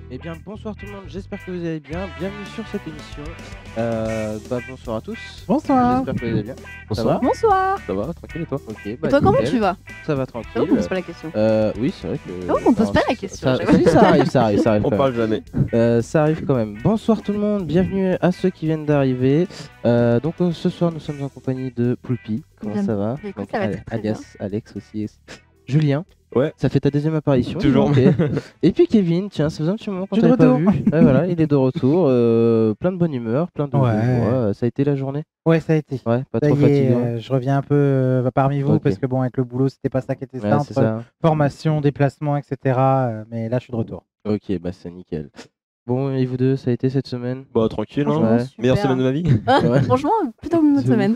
Eh bien, bonsoir tout le monde, j'espère que vous allez bien. Bienvenue sur cette émission. Bonsoir à tous. Bonsoir. J'espère que vous allez bien. Bonsoir. Bonsoir. Ça va, tranquille et toi? Ok, Et toi, comment nickel. tu vas? Ça va C'est vrai tranquille. qu'on pose pas la question. Oui, c'est vrai que. Oh, on pose pas la question, Ça, j'avoue. si, ça arrive. On quand parle jamais. même. Ça arrive quand même. Bonsoir tout le monde, bienvenue à ceux qui viennent d'arriver. Ce soir, nous sommes en compagnie de Poulpi. Comment Bien. ça va? Écoute, Donc, ça va très alias Alex aussi. Julien. Ouais. Ça fait ta deuxième apparition. Toujours. Ok. Et puis Kevin, tiens, ça faisait un petit moment qu'on Je suis de t'avait pas vu. retour. Ouais, voilà, il est de retour. Plein de bonne humeur, plein de Ouais. joie. Ça a été la journée? Ouais, ça a été. Ouais, pas Ça trop y est, fatigant. je reviens un peu parmi vous Ok. parce que bon, avec le boulot, c'était pas ça qui était Ouais, simple. c'est ça. Formation, déplacement, etc. Mais là, je suis de retour. Ok, bah c'est nickel. Bon, et vous deux, ça a été cette semaine? Bah tranquille, Franchement, hein. Ouais. super. Meilleure semaine de ma vie. Ouais. Franchement, plutôt une bonne De semaine.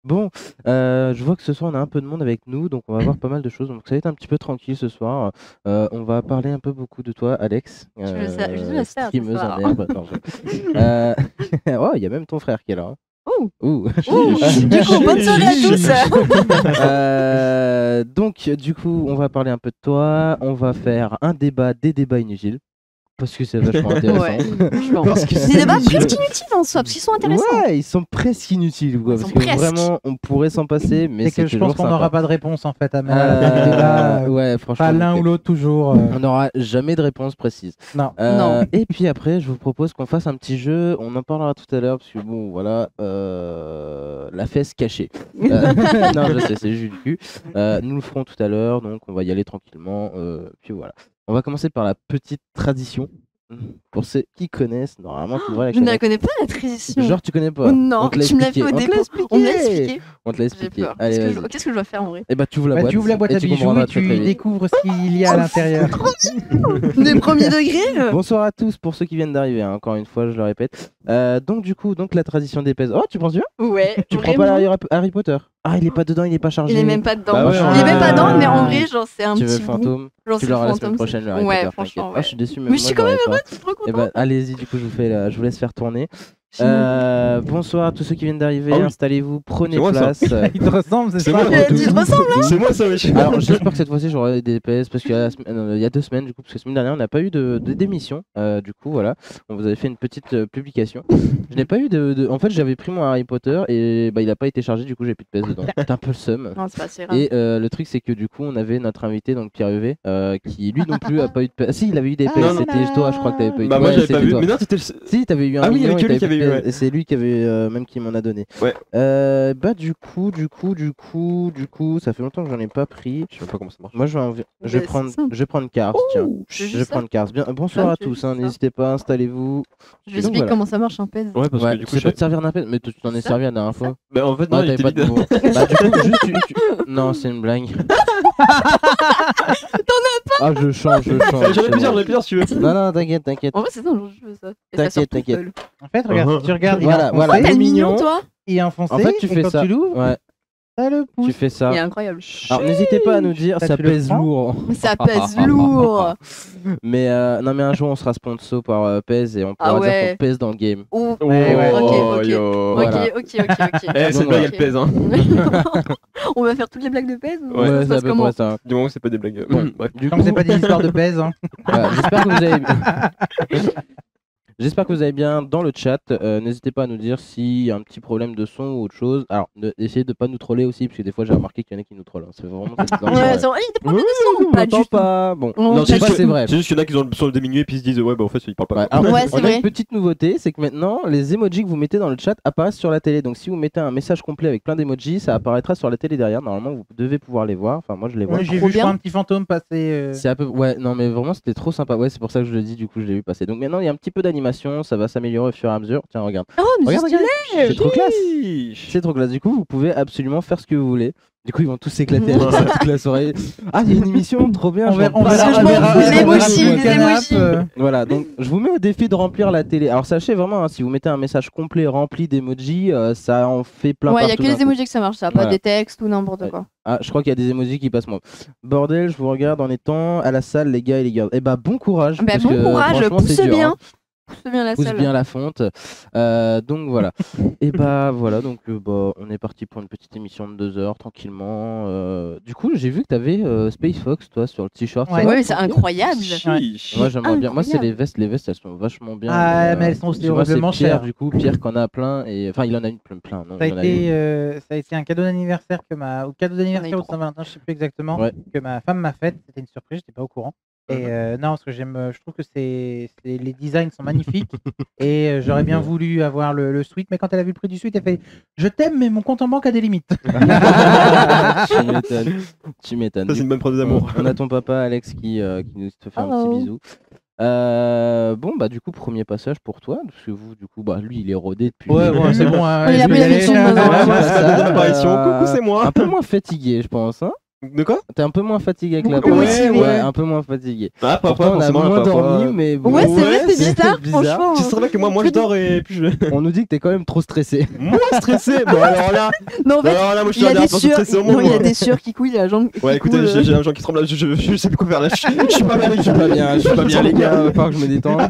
Bon, je vois que ce soir on a un peu de monde avec nous, donc on va voir pas mal de choses. Donc ça va être un petit peu tranquille ce soir. On va parler un peu beaucoup de toi, Alex. Je le sais ce Streameuse soir. en herbe. Non, oh, il y a même ton frère qui est là. Hein. Oh. Ouh. Ouh. Du coup, bonne soirée à tous. Donc, du coup, on va parler un peu de toi. On va faire des débats inutiles. Parce que c'est vachement intéressant. Ouais, franchement. Parce que Des c'est débats inutile. presque inutiles en soi, parce qu'ils sont intéressants. Ouais, ils sont presque inutiles. Quoi, Ils parce sont que presque. vraiment, on pourrait s'en passer, mais C'est c'est que je pense toujours qu'on n'aura sympa. pas de réponse en fait à mettre à ce débat. Ouais, franchement. Pas l'un donc, ou l'autre toujours. on n'aura jamais de réponse précise. Non. Non. Et puis après, je vous propose qu'on fasse un petit jeu. On en parlera tout à l'heure parce que bon, voilà, la fesse cachée. Non, je sais, c'est juste du cul. Nous le ferons tout à l'heure, donc on va y aller tranquillement. Puis voilà. On va commencer par la petite tradition. Pour ceux qui connaissent, normalement, tu devrais la Je ne la connaître. connais pas la tradition. Genre, tu connais pas. Oh non, On te l'a tu me l'as fait expliqué. au On te début. l'a expliqué. On me l'a expliqué. On te l'a J'ai expliqué. peur. Allez, vas-y. Qu'est-ce que je dois faire en vrai? Et bah, tu ouvres la Bah, boîte. tu ouvres la boîte et à tu bijoux comprendras et très, très tu vite. découvres ce qu'il y a à l'intérieur. Des premiers degrés. Bonsoir à tous pour ceux qui viennent d'arriver, hein, encore une fois, je le répète. Donc la tradition des pèses. Oh, tu penses bien? Ouais. Tu prends vraiment. pas Harry Potter? Ah, il est pas dedans, il est pas chargé. Il est même pas dedans. Bah ouais, Il est même pas ouais. dedans, mais en vrai, genre, c'est un Tu veux petit bout. fantôme? Genre, Tu c'est l'auras la fantôme, semaine prochaine, le c'est- Harry Ouais, Potter, franchement, t'inquiète. ouais. Ah, je suis déçu, Mais je suis quand même heureuse, je suis trop Et contente. bah, allez-y, du coup, je vous laisse faire tourner. Bonsoir à tous ceux qui viennent d'arriver, Ah oui. installez-vous, prenez C'est moi, ça. place. Il te ressemble, c'est C'est ça? moi. Tu te ressembles, hein? C'est moi ça, wesh. Alors j'espère que cette fois-ci j'aurai des DPS parce qu'il y a, il y a 2 semaines du coup, parce que la semaine dernière on n'a pas eu d'émission. Du coup voilà, on vous avait fait une petite publication. Je n'ai pas eu en fait j'avais pris mon Harry Potter et bah il a pas été chargé, du coup j'ai plus de PS dedans. C'était un peu le seum. Non, c'est pas si grave. Et le truc c'est que du coup on avait notre invité donc Pierre UV qui lui non plus a pas eu de PS. Ah, si, il avait eu des PS, Ah, c'était toi, je crois que t'avais pas eu. Bah moi Ouais, j'avais pas c'était vu. toi. Mais non, c'était le. Si, t'avais eu un Ah oui, il y million avait que et lui qui t'avais avait plus de eu, PS. Et c'est lui qui avait même qui m'en a donné. Ouais. Bah du coup, ça fait longtemps que j'en ai pas pris. Je sais même pas comment ça marche. Moi je vais, je vais Mais prendre, c'est simple. je vais prendre Cars, tiens. je vais Je vais juste ça. prendre Cars. Bien, bonsoir Ah, à je vais tous, juste hein, ça. n'hésitez pas, installez-vous. Je vais expliquer voilà. comment ça marche un pèse. Ouais, parce Ouais, que du tu coup, sais pas te servir d'un pet, mais tu t'en es Ça servi la dernière fois. Bah en fait, non, il t'avais était pas de vide. bon. Bah du coup, juste non, c'est une blague. Ah, je change. J'en ai plusieurs si tu veux. Non, t'inquiète. En vrai, c'est ça, genre, je veux ça. Et T'inquiète, ça sort tout t'inquiète. seul. En fait, regarde, tu regardes, il est Voilà, enfoncé, voilà. T'es Le mignon, mignon. toi. il est enfoncé, En fait, tu et fais quand ça. tu l'ouvres, Ouais, t'as le pouce. tu fais ça. Il est incroyable. Alors n'hésitez pas à nous dire, Ça, ça tu le pèse prends lourd. Ça pèse lourd. Mais non, mais un jour on sera sponsor par PES et on pourra Ah dire ouais. qu'on pèse dans le game. Oh, Ouais. Oh, ok. yo. Voilà. Ok. Eh, cette Donc, blague voilà. elle pèse, hein. On va faire toutes les blagues de pèse ou Ouais, ça se c'est à passe peu comment? près ça. Du moment que c'est pas des blagues. Bon. Bref. Du Comme coup, c'est pas des histoires de pèse, hein. voilà, j'espère que vous allez bien dans le chat. N'hésitez pas à nous dire s'il y a un petit problème de son ou autre chose. Alors, essayez de pas nous troller aussi, parce que des fois j'ai remarqué qu'il y en a qui nous trollent. Hein. C'est vraiment Ouais, genre, il te prend des on leçons. Pas n'entend du tout. pas. Bon, Non, non, c'est pas, c'est vrai. C'est juste qu'il y en a qui ont le son diminué puis ils se disent ouais bah en fait ils parlent pas. Ouais, alors, Ouais, on c'est a vrai. une petite nouveauté, c'est que maintenant les emojis que vous mettez dans le chat apparaissent sur la télé. Donc si vous mettez un message complet avec plein d'emojis, ça apparaîtra sur la télé derrière. Normalement, vous devez pouvoir les voir. Enfin, moi je les vois. Ouais, j'ai trop vu, je crois, bien. un petit fantôme passer. C'est un peu. Ouais, non, mais vraiment, c'était trop sympa. Ouais, c'est pour ça que je le dis, du coup, je l'ai vu passer. Donc maintenant, il y a un petit peu d'animation, ça va s'améliorer au fur et à mesure. Tiens, regarde. Oh, mais c'est Regarde, stylé. C'est trop classe. Chiche. C'est trop classe. Du coup, vous pouvez absolument faire ce que vous voulez. Du coup, ils vont tous s'éclater avec ça toute la soirée. Ah, il y a une émission trop bien. On je verra, m'en on passe. verra, Parce que on je verra, m'en fous, on les verra emojis, sur le les canapé, emojis. Voilà, donc je vous mets au défi de remplir la télé. Alors sachez vraiment, hein, si vous mettez un message complet rempli d'emojis, ça en fait plein Ouais, il y a partout que d'un les coup. emojis que ça marche, ça. Pas Voilà. des textes ou n'importe Ouais. quoi. Ah, je crois qu'il y a des emojis qui passent moins. Bordel, je vous regarde en étant à la salle, les gars et les gars. Eh bah, bon courage. Bah, parce bon que, courage, franchement, pousse c'est dur, bien. hein. pousse bien la pousse salle. bien la fonte. Donc voilà. Et bah voilà, donc on est parti pour une petite émission de 2 heures tranquillement. Du coup, j'ai vu que t'avais Space Fox toi sur le t-shirt. Ouais. Ça va, Ouais, c'est tranquille incroyable. Chiche. Moi j'aimerais bien. Moi c'est Incroyable. les vestes elles sont vachement bien. Ah, mais elles sont aussi parce que moi, c'est horriblement Pierre, chères. du coup, Pierre qu'en a plein et enfin il en a une plein. Non, il en a une. Ça a été un cadeau d'anniversaire ou cadeau d'anniversaire ou trop. Saint-Valentin, je sais plus exactement, Ouais. que ma femme m'a fait. C'était une surprise, j'étais pas au courant. Et non, parce que je trouve que les designs sont magnifiques et j'aurais bien voulu avoir le suite, mais quand elle a vu le prix du suite, elle fait je t'aime, mais mon compte en banque a des limites. Tu m'étonnes. Ça, c'est une bonne preuve d'amour. On a ton papa Alex qui nous te fait un petit Oh. bisou. Bon bah du coup premier passage pour toi parce que vous du coup bah lui il est rodé depuis. Ouais, c'est bon. Ouais, il a pris l'habitude maintenant. Ouais, moi, c'est ça, la deuxième apparition. Coucou, c'est moi. Un peu moins fatigué je pense. Hein. De quoi? T'es un peu moins fatigué avec la Beaucoup première. motivé. Ouais, un peu moins fatigué. Ah, pas Pourtant on a forcément, moins pas dormi mais bon. Ouais, c'est vrai, c'est c'est bizarre, bizarre. franchement. Tu sais bien que moi je dors et puis je. On nous dit que t'es quand même trop stressé. Moins stressé. Bon, alors là, Non, en fait, moi je il y suis a un des peu sueurs, stressé au non, monde. il y a moi. des sueurs qui couillent, la jambe qui Ouais, écoutez, coule. j'ai un gens qui tremble là, je sais plus quoi faire là. Je suis pas bien, Je suis pas bien les gars, va falloir que je me détende.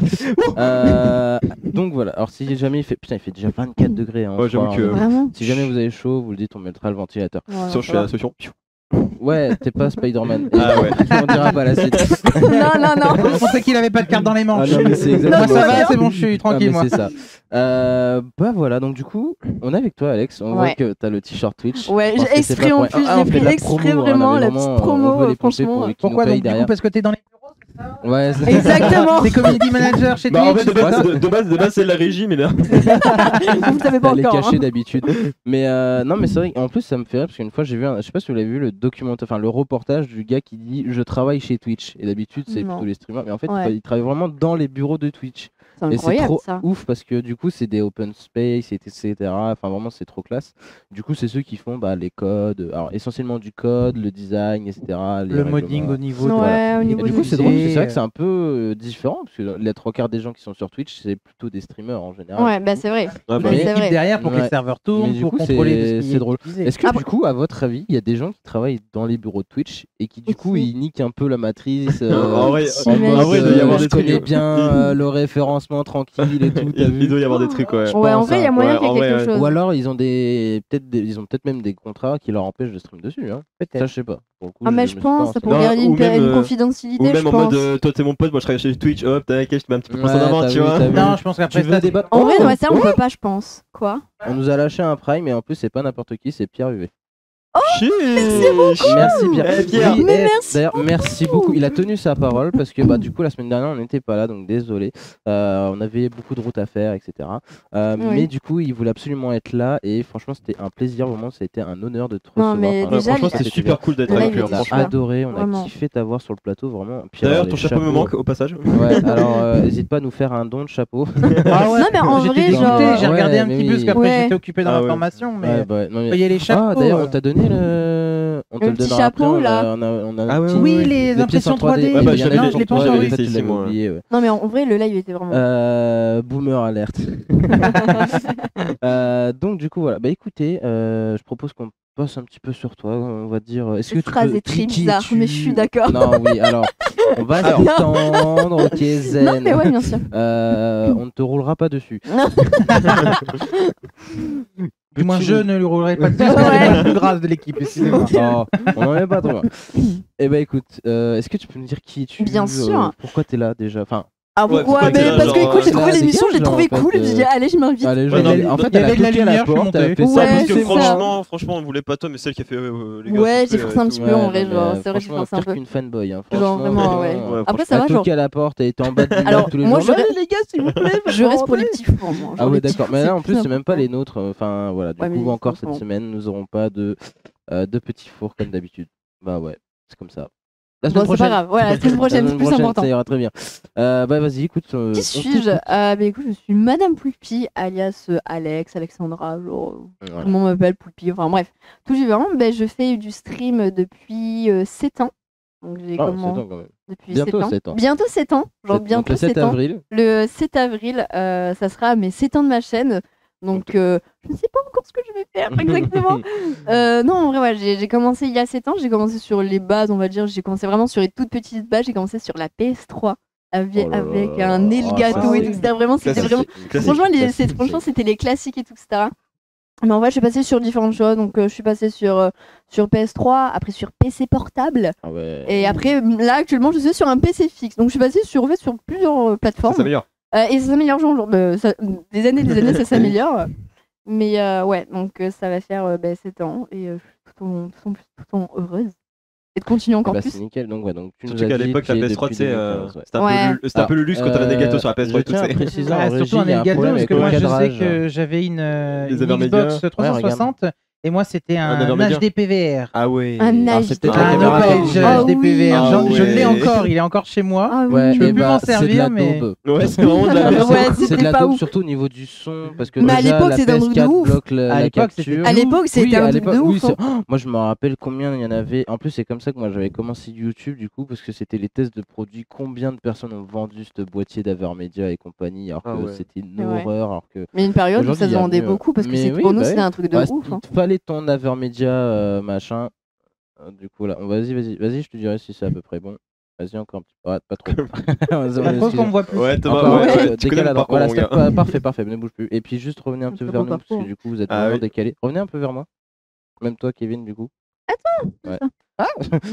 Donc voilà, alors si jamais il fait déjà 24 degrés hein, Ouais, je crois, j'avoue que- hein. Vraiment. Si jamais vous avez chaud, vous le dites, on mettra le ventilateur. Ouais, Sur, je fais la solution. Ouais, t'es pas Spider-Man. Ah ouais. On dira pas la suite. Non. Je pensais qu'il avait pas de carte dans les manches. Ah non, mais c'est Moi exactement ça ça. va, c'est bon, je suis tranquille Ah, moi. mais c'est ça. Bah voilà, donc du coup, on est avec toi Alex. On voit Ouais. que t'as le t-shirt Twitch. Ouais, Je pense j'ai que c'est exprès pas en pour plus, rien. j'ai On fait pris de la exprès promo, hein, vraiment on la avait petite vraiment- promo, on veut les pomper franchement. pour qui Pourquoi nous donc paye du coup derrière. parce que t'es dans les bureaux, c'est ça Ouais, c'est- Exactement. T'es community manager chez Bah en Twitch. fait de base c'est la régie mais là. Vous le savez pas Elle est encore. cachée hein. d'habitude. Mais non, mais c'est vrai. En plus, ça me fait rire parce qu'une fois, j'ai vu, je sais pas si vous l'avez vu, le documentaire, enfin le reportage du gars qui dit je travaille chez Twitch. Et d'habitude, c'est Non. plutôt les streamers. Mais en fait, Ouais. il travaille vraiment dans les bureaux de Twitch. C'est Et c'est incroyable trop ça. ouf parce que du coup, c'est des open space, etc. Enfin, vraiment, c'est trop classe. Du coup, c'est ceux qui font les codes. Alors, essentiellement du code, le design, etc. les Le modding règlements. au niveau de Ouais, au Et niveau du du coup, c'est drôle, parce que c'est vrai que c'est c'est un peu différent, parce que les 3/4 des gens qui sont sur Twitch, c'est plutôt des streamers en général. Ouais, bah c'est vrai. Ouais, bah, Mais une c'est équipe vrai. derrière pour que Ouais. les serveurs Mais tournent, du pour coup, contrôler c'est- ce qui c'est est drôle. utilisé. Est-ce que Après- du coup, à votre avis, il y a des gens qui travaillent dans les bureaux de Twitch et qui du coup, Aussi. ils niquent un peu la matrice En vrai, en Mais- mode, en vrai, il doit y avoir je des trucs. connais bien le référencement tranquille et tout, t'as Il vu? doit y avoir des trucs, ouais. Ouais, en pense, vrai, il y a hein. moyen Ouais, qu'il y ait en vrai, quelque ouais. chose. Ou alors ils ont peut-être même des contrats qui leur empêchent de stream dessus. Hein. Ça, Peut-être. je sais pas. Pour le coup, Ah, mais me je suis pas pense, renseigné. pour Non, garder ou même, une Ou confidentialité, même je en pense. mode toi t'es mon pote, moi je travaille chez Twitch, hop, t'inquiète, je te mets un petit peu Ouais, en avant, t'as tu vu, vois. t'as vu. Non, je pense qu'après Tu ça, veux débattre? En vrai, Oh, ouais, ça, on peut pas, je pense. Quoi? On nous a lâché un prime et en plus, c'est pas n'importe qui, c'est Pierre UV. Chiche. Merci Pierre. Eh, Pierre. Oui, Mais merci D'ailleurs, merci beaucoup. Il a tenu sa parole parce que du coup la semaine dernière on n'était pas là, donc désolé. On avait beaucoup de routes à faire, etc. Mais du coup il voulait absolument être là et franchement c'était un plaisir, vraiment ça a été un honneur de te Non, recevoir. mais Enfin, Ouais, déjà, franchement les- c'était super cool d'être le avec live lui, on était a franchement. super. adoré, on Vraiment. a kiffé t'avoir sur le plateau vraiment. Pierre, D'ailleurs les ton chapeau me chapeaux. manque au passage. Ouais, alors n'hésite pas à nous faire un don de chapeau. Ah ouais, Non, mais en j'étais vrai, dégoûté, genre- j'ai regardé Ouais, un mais petit peu oui. parce qu'après Ouais. j'étais occupé dans Ah ouais. l'information, mais Ouais, bah, non, mais- voyez les chapeaux. Ah d'ailleurs on t'a donné le. On te Le le petit donnera chapeau, après, là. on a Ah ouais, petit- Oui, ouais, les pièces en impressions 3D. Ouais, bah, il y en a j'avais une les- pour je l'ai pas toi, encore et vu. peut-être tu Si, l'avais moi. oublié, ouais. Non, mais en vrai, le live était vraiment. Boomer alerte. Donc du coup voilà. Bah écoutez, je propose qu'on passe un petit peu sur toi. On va dire. Est-ce que Cette tu phrase peux- est très qui bizarre, es-tu mais je suis d'accord. Non oui. Alors on va Alors. s'étendre. Ok zen. Non, mais ouais, bien sûr. On ne te roulera pas dessus. Du moins, Peux-tu je nous- ne lui roulerai pas dessus parce que c'est la plus grasse de l'équipe, excusez-moi. Oh, on n'en est pas trop loin. Eh ben écoute, est-ce que tu peux nous dire qui tu Bien sûr. Pourquoi t'es là déjà? Enfin, Ah, Ouais, pourquoi? pourquoi t'es Mais là, parce que genre, écoute, j'ai là, trouvé c'est l'émission, je l'ai genre, trouvée en fait, cool, et je me suis dit, allez, je m'invite. allez, Ouais, non, en fait, il y elle a avait de la toqué à lumière, je suis porte, elle a monté. fait Ouais, ça. Parce c'est que ça. franchement on voulait pas toi mais celle qui a fait les gars. Ouais, s'il te j'ai plaît, forcé un et petit tout. peu en non, vrai, mais, genre, c'est vrai que j'ai franchement, forcé un pire peu. qu'une fanboy. Hein, Genre, vraiment, ouais. Ouais, Après, ça Elle va, a genre. toqué à la porte, elle était en bas de l'immeuble Alors, tous les moi, jours. je Allez, les gars, s'il vous plaît, Je reste pour les petits fours, moi. Ah Genre, ouais, les petits d'accord. fours, Mais là, en c'est plus, plus c'est même pas important. les nôtres. Enfin, voilà. Du Ouais, coup, mais encore cette franchement. semaine, nous aurons pas de petits fours comme d'habitude. Bah ouais, c'est comme ça. La Bon, c'est pas grave. Voilà, la semaine prochaine, La c'est semaine plus prochaine, important. ça ira très bien. Bah vas-y, écoute. Qui on suis-je? t'écoute. Bah écoute, je suis Madame Poulpi, alias Alex, Alexandra, genre, tout Voilà. le monde m'appelle Poulpi, enfin bref. Tout différent, je fais du stream depuis 7 ans. Donc j'ai Ah, commencé 7 ans quand même. depuis Bientôt 7 ans. 7 ans. Bientôt 7 ans, genre Donc bientôt le 7 7 ans. avril. Le 7 avril, ça sera mes 7 ans de ma chaîne. Donc je ne sais pas encore ce que je vais faire exactement. Non, en vrai, ouais, j'ai commencé il y a 7 ans. J'ai commencé sur les bases, on va dire. J'ai commencé vraiment sur les toutes petites bases. J'ai commencé sur la PS3 Oh là avec là. un nez, le Oh, gâteau ça, et tout. C'était vraiment, c'était Classique. vraiment. Classique. Franchement, c'était les classiques et tout, etc. Mais en vrai, je suis passée sur différentes choses. Donc, je suis passée sur PS3, après sur PC portable. Ah ouais. Et après, là, actuellement, je suis sur un PC fixe. Donc, je suis passée sur, en fait, sur plusieurs Ça plateformes. s'améliore. Et ça s'améliore jour en jour. Des années, ça s'améliore. Mais ouais, donc ça va faire 7 ans. Et je suis tout en heureuse. Et de continuer encore Bah, plus. c'est nickel, donc ouais, donc tu nous Surtout as qu'à dit l'époque, la tu y es PS3, depuis tu sais, 2015, ouais. c'était un peu le luxe quand t'avais des gâteaux sur la PS3 et tout. Je tiens à tu sais. préciser en régie, Surtout un il y a un Elgato, problème parce avec que le moi je sais cadrage. que j'avais une Avermedia. Xbox 360 et moi c'était un Avermedia. HDPVR. Ah ouais. Un Alors, HD. c'est peut-être Un la caméra Opage qui- Ah oui. HDPVR. Ah Je l'ai ouais. encore, il est encore chez moi. Ah Ouais, Je peux et plus bah, m'en c'est de servir, la mais- daube. Ouais, c'est vraiment de la Ah merde. ouais, C'est de c'était la pas daube, ouf. surtout au niveau du son, parce que Mais à déjà, l'époque, la c'était un truc de PS4 ouf. bloque À la l'époque, capture. c'était À l'époque, c'était Oui, un à truc de l'époque, oui, ouf. moi je me rappelle combien il y en avait. En plus, c'est comme ça que moi j'avais commencé YouTube, du coup, parce que c'était les tests de produits. Combien de personnes ont vendu ce boîtier d'Avermedia et compagnie, alors que Ah ouais. c'était une Ouais. horreur, alors que. Mais une période où Aujourd'hui, ça se il y a vendait mieux. beaucoup parce que Mais oui, pour nous, bah c'était oui. un truc de Bah, ouf. hein. il te fallait ton Avermedia machin. Du coup, là, vas-y, je te dirai si c'est à peu près bon. Vas-y, encore un petit peu. Pas trop. Je suppose qu'on me voit plus. Ouais, Thomas, Encore ouais, un petit peu, tu connais décale le à droite. parcours, Voilà, mon stop, gars. parfait, ne bouge plus. Et puis juste revenez un Un peu peu vers beau nous, parce que parcours. du coup, vous êtes Ah vraiment oui. décalé. Revenez un peu vers moi. Même toi, Kevin, du coup. Attends. Ouais.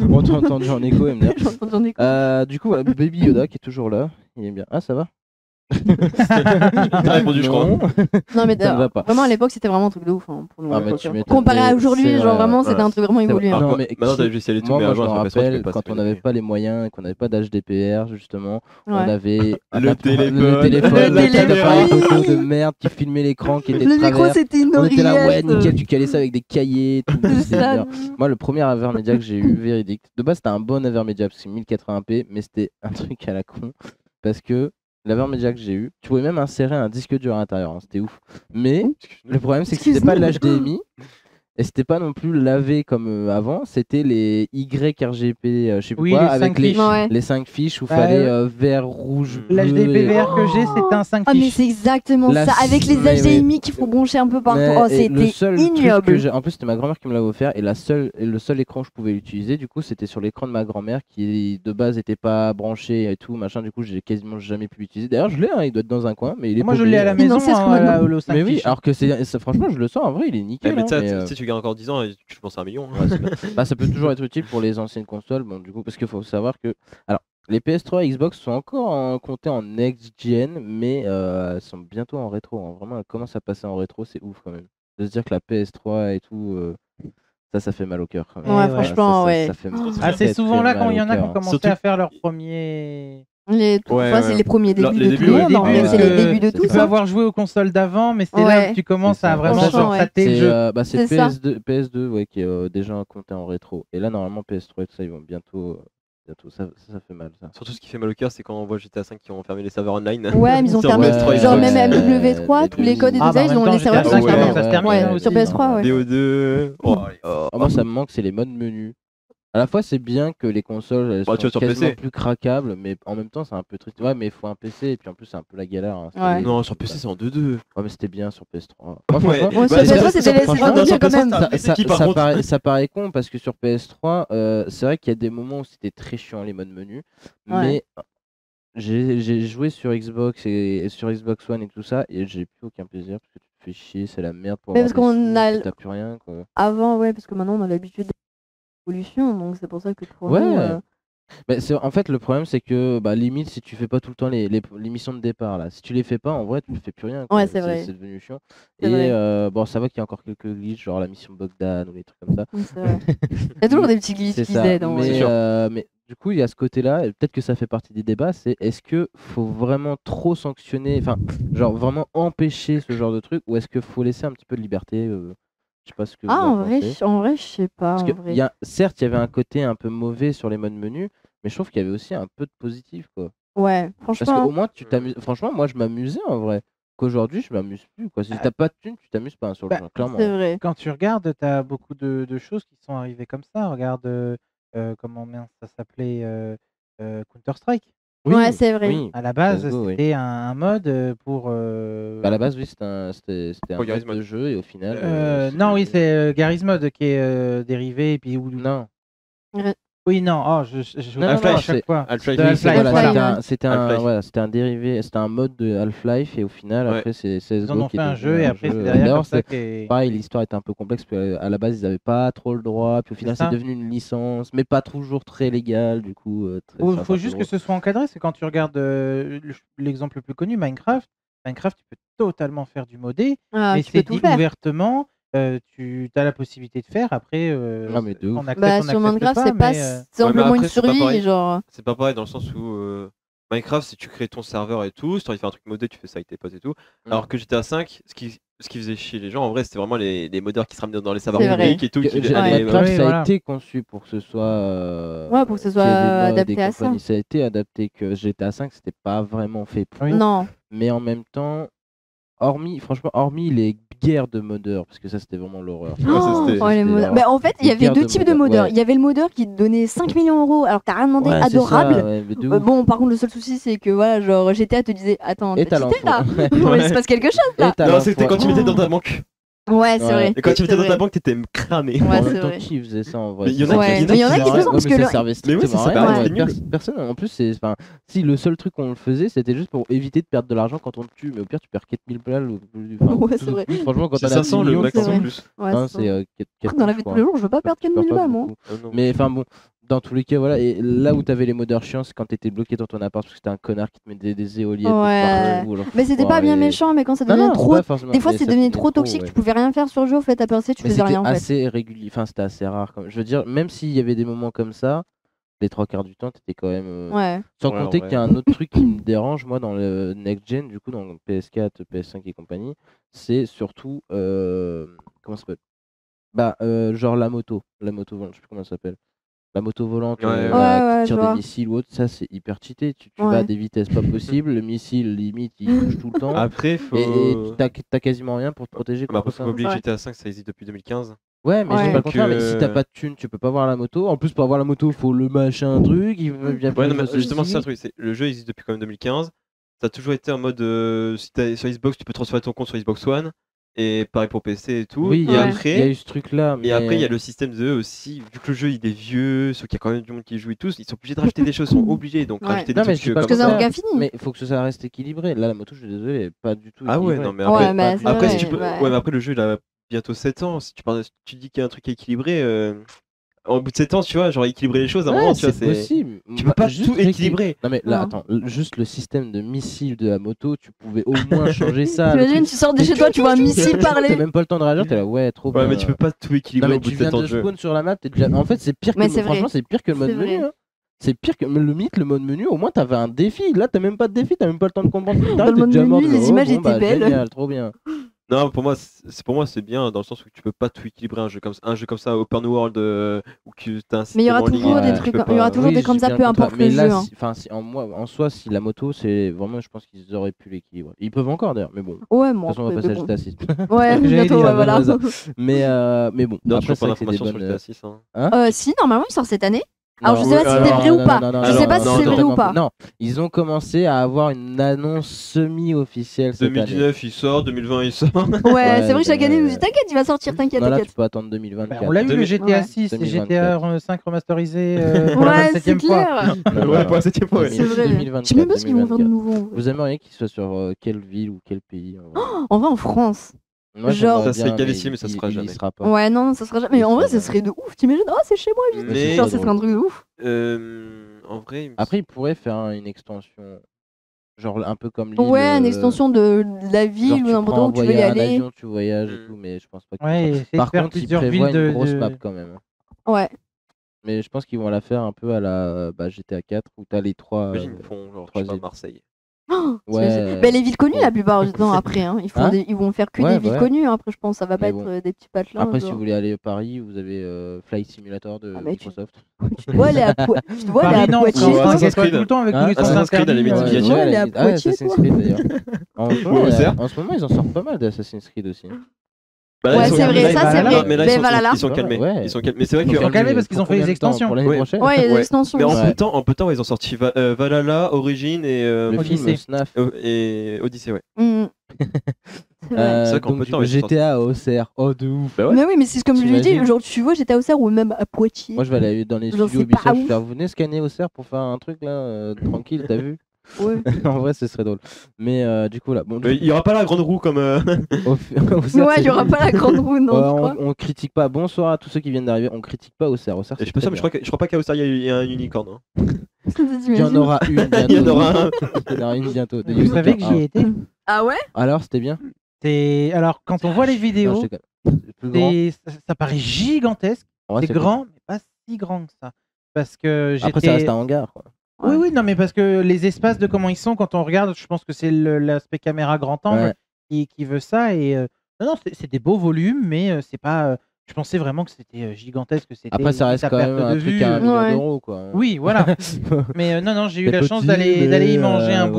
On t'a entendu en écho, MDR. J'ai entendu en écho. Du coup, voilà, Baby Yoda qui est toujours là. Il est bien. Ah, ça va? T'as répondu, je crois. Non. Non, mais Ça ne va pas. vraiment à l'époque, c'était vraiment un truc de ouf hein, pour nous. Ah, à mais l'époque, tu hein. m'étonnes, Comparé à mais aujourd'hui, c'est genre vrai, vraiment, ouais. c'était un truc vraiment C'est évolué. vrai. hein. Alors, Non, mais maintenant, qui- t'as juste y aller tout, Moi, mais je me avant, sur PS3, tu rappelle pouvais pas, quand ça on fait n'avait des- pas les moyens et qu'on n'avait pas d'HDPR, justement, on Ouais. avait Le téléphone. le téléphone, La le petit caméra. appareil photo de merde qui filmait l'écran, qui était de Le micro, travers. c'était une On était là, ouais, oreillette. nickel, tu calais ça avec des cahiers. Tout, C'est c'était ça. bien. Moi, le premier Avermedia que j'ai eu, véridique, de base, c'était un bon Avermedia parce que c'est 1080p, mais c'était un truc à la con parce que l'Avermedia que j'ai eu, tu pouvais même insérer un disque dur à l'intérieur, hein, c'était ouf. Mais le problème, c'est que c'était pas de l'HDMI et c'était pas non plus lavé comme avant, c'était les YRGP, je sais plus Oui, quoi, les avec 5 les, fiches. Ouais. les 5 fiches où Bah, fallait vert, rouge, bleu. L'HDPVR que j'ai, c'était un 5 Ah, mais fiches. c'est exactement La- ça. Avec les mais HDMI qu'il faut brancher un peu partout. Mais- Oh, et le c'était seul truc que ignoble. j'ai, en plus c'était ma grand-mère qui me l'avait offert et le seul écran que je pouvais utiliser du coup c'était sur l'écran de ma grand-mère qui de base était pas branché et tout machin, du coup j'ai quasiment jamais pu l'utiliser. D'ailleurs je l'ai, hein, il doit être dans un coin mais il est Moi, je paumé, l'ai à la maison, Non, c'est ce hein, qu'on m'a au 5 Mais oui, fiches. alors que franchement je le sens en vrai, il est Eh, nickel. mais hein, tu mais, sais, tu gardes encore 10 ans et tu penses à 1 million. hein. ouais, c'est clair. Bah, ça peut toujours être utile pour les anciennes consoles, bon du coup parce qu'il faut savoir que alors les PS3 et Xbox sont encore comptés en next-gen, mais elles sont bientôt en rétro. Hein. Vraiment, elles commencent à passer en rétro, c'est ouf quand même. De se dire que la PS3 et tout, ça fait mal au cœur. Quand même. Ouais, Ouais, franchement, ouais. Ça fait Ah, c'est très, souvent très là quand mal il y au en a qui cœur. ont commencé Surtout- à faire leur premier. Les... Ouais, Enfin, ouais. c'est les premiers débuts Les de tout débuts, le ouais. monde. Les en débuts, fait, c'est parce les que débuts de Tu tout. peux hein. avoir joué aux consoles d'avant, mais c'est là Ouais. que tu commences C'est à ça. vraiment Franchement, genre ouais. tâter le C'est jeu. c'est C'est ça. PS2 ouais, qui est déjà compté en rétro. Et là, normalement, PS3 et tout ça, ils vont bientôt. Ça fait mal ça. Surtout ce qui fait mal au cœur, c'est quand on voit GTA 5 qui ont fermé les serveurs online. Ouais, mais ils ont Sur fermé. PS3 et Genre Xbox. même les MW3, tous les deux, codes et ils- tout Ah, bah, ça, en ils même ont temps, les serveurs qui GTA sont 5, fermés. ça se termine, Ouais, hein, aussi. sur PS3, ouais. BO2. Moi, ça me manque, c'est les modes menus. À la fois, c'est bien que les consoles elles Bah, tu vois, sont sur quasiment PC. plus craquables, mais en même temps, c'est un peu triste. Ouais, mais il faut un PC, et puis en plus, c'est un peu la galère. Hein. Ouais. Non, sur PC, c'est en 2-2. Ouais, mais c'était bien sur PS3. Ouais. franchement, Ouais, sur Bah, PS3, c'est- c'était franchement, vraiment non, bien sur quand PS3, même. t'as- PC qui, par contre- ça paraît con parce que sur PS3, c'est vrai qu'il y a des moments où c'était très chiant les modes menus, Ouais. mais j'ai joué sur Xbox et sur Xbox One et tout ça, et j'ai plus aucun plaisir parce que tu te fais chier, c'est la merde pour Mais avoir parce des qu'on sous, a puis l- t'as plus rien quoi. Avant, ouais, parce que maintenant on a l'habitude de l'évolution, donc c'est pour ça que pour Ouais. nous. Mais en fait, le problème, c'est que limite, si tu fais pas tout le temps les missions de départ, là, si tu les fais pas, en vrai, tu fais plus rien. quoi. Ouais, c'est vrai. C'est devenu chiant. C'est Et vrai. bon, ça va qu'il y a encore quelques glitches, genre la mission Bogdan ou des trucs comme ça. Oui, c'est vrai. Il y a toujours des petits glitches C'est qui ça. aident. en vrai. C'est sûr. Mais du coup, il y a ce côté-là, et peut-être que ça fait partie des débats, c'est est-ce que faut vraiment trop sanctionner, enfin, genre vraiment empêcher ce genre de truc, ou est-ce qu'il faut laisser un petit peu de liberté je sais pas ce que vous Ah, en en vrai, pensez. je sais pas. Parce En que vrai. certes, il y avait un côté un peu mauvais sur les modes menus, mais je trouve qu'il y avait aussi un peu de positif, quoi. Ouais, Parce qu'au franchement. moins, tu t'amuses. Franchement, moi, je m'amusais en vrai. Qu'aujourd'hui, je m'amuse plus, quoi. Si t'as pas de thune, tu t'amuses pas hein, sur le Bah, jeu, clairement. C'est vrai. Quand tu regardes, tu as beaucoup de choses qui sont arrivées comme ça. Regarde comment ça s'appelait Counter-Strike. Ouais, c'est vrai. Oui. À la base, CS:GO, oui. c'était un mode pour. Bah, à la base, oui, c'était un Oh, Garry's mode de Mod. jeu, et au final. Non, oui, c'est Garry's Mod qui est dérivé. Et puis, Non. Oui, non, je Non, à non, chaque c'est- fois. Half-Life, De oui, Half-Life, Voilà, voilà. c'était Half-Life. voilà, c'était un dérivé, c'était un mode de Half-Life et au final, Ouais. après, c'est Ils en CSGO ont qui fait est un devenu jeu et un après jeu. c'est derrière D'ailleurs, comme ça c'est qui est. pareil, l'histoire était un peu complexe parce qu'à la base, ils n'avaient pas trop le droit, puis au final, c'est ça. devenu une licence, mais pas toujours très légale, du coup. Il c'est un faut peu juste que drôle. ce soit encadré. C'est quand tu regardes l'exemple le plus connu, Minecraft. Minecraft, tu peux totalement faire du modé, Ah, mais tu peux c'est tout dit faire. ouvertement. Tu as la possibilité de faire. Après, Ah, mais de ouf. on accepte, Bah, on sur n'accepte Minecraft, pas, c'est pas mais simplement après, une c'est pas survie, pareil. genre. C'est pas pareil dans le sens où Minecraft, si tu crées ton serveur et tout, si tu envie de faire un truc modé, tu fais ça avec tes potes et tout. Alors que GTA 5, ce qui faisait chier les gens, en vrai, c'était vraiment les modeurs qui se ramenaient dans les serveurs C'est vrai. publics et tout. Qui allaient, Minecraft, Oui, ça voilà. a été conçu pour que ce soit. Ouais, pour que ce qu'il y ait soit des mods adapté et à ça. compagnie. Ça a été adapté que GTA 5, c'était pas vraiment fait pour. Oui. Non. Mais en même temps, franchement, hormis les guerres de modeurs, parce que ça c'était vraiment l'horreur. Ouais, ça, c'était- Oh, les c'était modeurs. l'horreur. Bah, en fait, il y Les avait guerres deux de types de modeurs, modeurs. ouais. Il y avait le modeur qui te donnait 5 millions d'euros alors que t'as rien demandé, Ouais, c'est ça, adorable. ouais, mais de ouf. Bon, par contre, le seul souci, c'est que voilà, genre GTA te disait attends, Et t'as t'as cheaté l'info. là Ouais. Il se passe quelque chose Et là t'as Non, l'info. c'était quand tu mettais dans ta banque. Ouais, c'est Ouais. vrai. Et quand tu mettais C'est dans ta vrai. banque, t'étais cramé. Ouais, En c'est même temps, vrai. qui faisait ça en vrai Mais il y en a Ouais, qui- mais il y en a qui faisaient faisaient ça ça. parce mais que ça le- servait Mais oui, strictement ça à servait rien. à Ouais, rien, c'était personne. En plus, si le seul truc qu'on le faisait, c'était juste pour éviter de perdre de l'argent quand on te tue. Mais au pire, tu perds 4000 balles. Ouais, c'est vrai. Franchement, quand C'est t'en as 500 10 le millions, max c'est en vrai. plus. Ouais, non, c'est c'est vrai. 4 Dans la vie de tous les jours, je veux pas perdre Tu 4000 perds pas balles, moi. beaucoup. Ah non. Mais enfin bon, dans tous les cas, voilà. Et là où t'avais les modeurs chiants, c'est quand t'étais bloqué dans ton appart parce que c'était un connard qui te mettait des éoliennes de Ouais. partout. alors, Mais c'était pas bien méchant, mais quand ça Non, devenait non, trop. pas forcément, Des fois, mais c'est ça devenu devenait trop toxique, ouais. tu pouvais rien faire sur le jeu, au fait, à PC, tu Mais faisais c'était rien en fait. assez régulier, enfin c'était assez rare. Je veux dire, même s'il y avait des moments comme ça, les trois quarts du temps, t'étais quand même. Ouais. Sans Ouais, en compter vrai. qu'il y a un autre truc qui me dérange, moi, dans le next gen, du coup, dans le PS4, PS5 et compagnie, c'est surtout. Comment ça s'appelle? Bah, genre la moto volante, je sais plus comment ça s'appelle. La moto volante Ouais, ouais. là, Ouais, qui tire je des vois. missiles ou autre, ça c'est hyper cheaté. Tu vas Ouais. à des vitesses pas possibles, le missile limite il bouge tout le temps. Après, faut. Et t'as quasiment rien pour te protéger Mais après, contre faut ça. pas oublier que Ouais. GTA 5, ça existe depuis 2015. Ouais, mais je dis Ouais. pas le contraire, mais si Donc, t'as pas de thune, tu peux pas voir la moto. En plus, pour avoir la moto, faut le machin truc. Il veut bien Ouais, non, plus mais de justement, c'est ça le ceci. truc. Le jeu existe depuis quand même 2015. Ça a toujours été en mode. Si t'as sur Xbox, tu peux transférer ton compte sur Xbox One. Et pareil pour PC et tout. Oui, il y, et a Ouais. eu- il y a après. eu ce truc-là. Et après, il y a mais- le système de aussi, vu que le jeu il est vieux, sauf qu'il y a quand même du monde qui joue et tous, ils sont obligés de rajouter des choses, ils sont obligés, donc Ouais. rajouter des Non, mais trucs je dis pas Parce le que c'est un contraire, bouquin fini. mais il faut que ça reste équilibré. Là, la moto, je suis désolé, elle est pas du tout Ah ouais, équilibrée. non, mais Ouais, après, mais c'est après vrai, si tu peux. ouais. Ouais, mais après, le jeu il a bientôt 7 ans. Si tu, parles, tu dis qu'il y a un truc équilibré, au bout de 7 ans, tu vois, genre équilibrer les choses à un Ouais, moment, tu vois, c'est possible. Tu peux pas Juste tout équilibrer. Non, mais là, Non. attends, juste le système de missile de la moto, tu pouvais au moins changer ça. le T'imagines, truc- tu sors de chez toi, tu vois un missile T'as parler. même pas le temps de réagir, t'es là, ouais, trop Ouais, bien. mais tu peux pas tout Non, équilibrer mais au bout tu de viens 7 ans de de jeu. spawn sur la map, t'es déjà. En fait, c'est pire Mais que. c'est vrai. Franchement, c'est pire que le mode C'est vrai. menu. Hein. C'est pire que le mythe, le mode menu. Au moins, t'avais un défi. Là, t'as même pas de défi, t'as même pas le temps de comprendre. Dans le mode déjà mort, menu, genre, les oh, images bon, étaient bah, belles. Génial, trop bien. Non, pour moi c'est bien dans le sens où tu peux pas tout équilibrer un jeu comme ça open world où tu t'as un Mais il y aura système en toujours ligne, des tu trucs, peux il y aura pas- toujours Oui, des je comme dis ça, bien peu le contraire. importe Mais le là, jeu. hein. en soi, si la moto, c'est vraiment, je pense qu'ils auraient pu l'équilibrer. Ils peuvent encore d'ailleurs, mais bon. De Ouais, toute moi. façon, on va passer à GTA 6. Ouais, que j'allais bientôt, dire, ouais, voilà. voilà. Mais bon, Non, après, toujours pas c'est vrai que c'est des d'informations sur bonnes. GTA 6. Hein. Si, normalement, il sort cette année. Alors, Non, je sais pas si c'est vrai ou pas. non, Je sais pas si non, c'est vrai non, ou pas. Non, ils ont commencé à avoir une annonce semi-officielle cette année. 2019 il sort, 2020 il sort. Ouais, c'est vrai que chaque année, il nous ouais. dit t'inquiète, il va sortir, t'inquiète, Non, là, tu t'inquiète. peux attendre 2024. on l'a eu le 2000. GTA Ouais. 6 et 2024. GTA 5 remasterisé pour la Ouais, c'est 27ème fois. clair. Non, Ouais, non, pour la 7ème fois, ouais. C'est vrai. 2024, Je sais même pas ce qu'ils vont faire de 2024. nouveau. Vous aimeriez qu'il soit sur quelle ville ou quel pays en vrai En vrai, en France. Moi, genre- j'aimerais Ça serait bien, qualifié, mais ça se fera il y jamais. sera pas. Ouais, non, ça sera jamais. Mais en vrai, ça serait de ouf. T'imagines, oh, c'est chez moi, juste. Mais- Genre, ça serait un truc de ouf. En vrai, il me Après, il pourrait faire une extension, genre un peu comme l'île. Ouais, une extension de la genre, ville ou tu n'importe prends où un tu veux y voyage- un aller. avion, tu voyages et Mm. tout, mais je pense pas. Ouais, et essayer de Par faire contre, ils plusieurs prévoient villes une de. grosse map quand même. Ouais. Mais je pense qu'ils vont la faire un peu à la GTA 4 où t'as les trois. Imagine, ils font genre, je sais pas, troisième. Marseille. Ouais. Bah, les villes connues, la plupart du temps, après. Hein. Hein Ils vont faire que Ouais, des villes ouais. connues. Après, je pense, ça va pas Mais être bon. des petits patelins. Après, si genre. vous voulez aller à Paris, vous avez Flight Simulator de Ah, mais tu- Microsoft. Tu dois aller à Tu dois aller Paris, à non, Poitiers. Ouais, on Assassin's s'inquiète pas Creed. tout le temps avec Hein, tous les sens Assassin's Creed, à la interdits. limite, tu dois aller à Ah, Poitiers, Assassin's quoi. Creed d'ailleurs. En ce moment, Ouais, c'est en ce moment, ils en sortent pas mal d'Assassin's Creed aussi. Bah, là, Ouais, ils sont c'est calmés, vrai, là, ça, c'est ils- vrai. Mais là, Mais voilà, là. ils sont calmés. Ouais. Ils sont calmés. Mais c'est vrai Ils que. sont calmés parce qu'ils ont fait les extensions. Pour l'année Ouais. prochaine. Ouais, il y a des Ouais. extensions. Mais en aussi. Ouais. peu de temps, ils ont sorti Valhalla, Origin et Le film Odyssey. SNAF. et Odyssey, ouais. Mm. C'est vrai. C'est vrai qu'en Donc, peu de temps, il est GTA à Auxerre. Oh, de ouf. Bah ouais. Mais oui, mais c'est comme je l'ai dit, T'imagines genre tu vois, j'étais à Auxerre ou même à Poitiers. Moi, je vais aller dans les Genre, studios c'est pas Ubisoft. Je ouf. vais faire, venez scanner Auxerre pour faire un truc là, tranquille, t'as vu? Ouais. En vrai, ce serait drôle. Mais du coup, là. Bon, Il y aura pas la grande roue comme. Auxerre, Ouais, c'est il y aura pas la grande roue, non, je crois. on critique pas. Bonsoir à tous ceux qui viennent d'arriver. On critique pas Auxerre. Auxerre, Je c'est suis pas sûr, très mais je crois pas qu'à Auxerre il y a un unicorn. Hein. Il y en aura une bientôt. Il y en aura un. Il y en aura une bientôt. de Vous Unicorn. savez que j'y ai été. Ah ouais? Alors, c'était bien. Alors, quand on voit les Non, vidéos, je déconne. C'est plus grand. ça paraît gigantesque. En vrai, C'est cool. grand, mais pas si grand que ça. Parce que Après, ça reste un hangar. Quoi. Oui, oui, non, mais parce que les espaces de comment ils sont, quand on regarde, je pense que c'est l'aspect caméra grand angle qui veut ça. Et non, c'est des beaux volumes, mais c'est pas. Je pensais vraiment que c'était gigantesque. Que c'était Après, ça reste à quand perte même de un truc vue. à 1 million Ouais. d'euros. Quoi. Oui, voilà. Mais non, j'ai eu C'est la chance petit, d'aller mais, y manger un bout.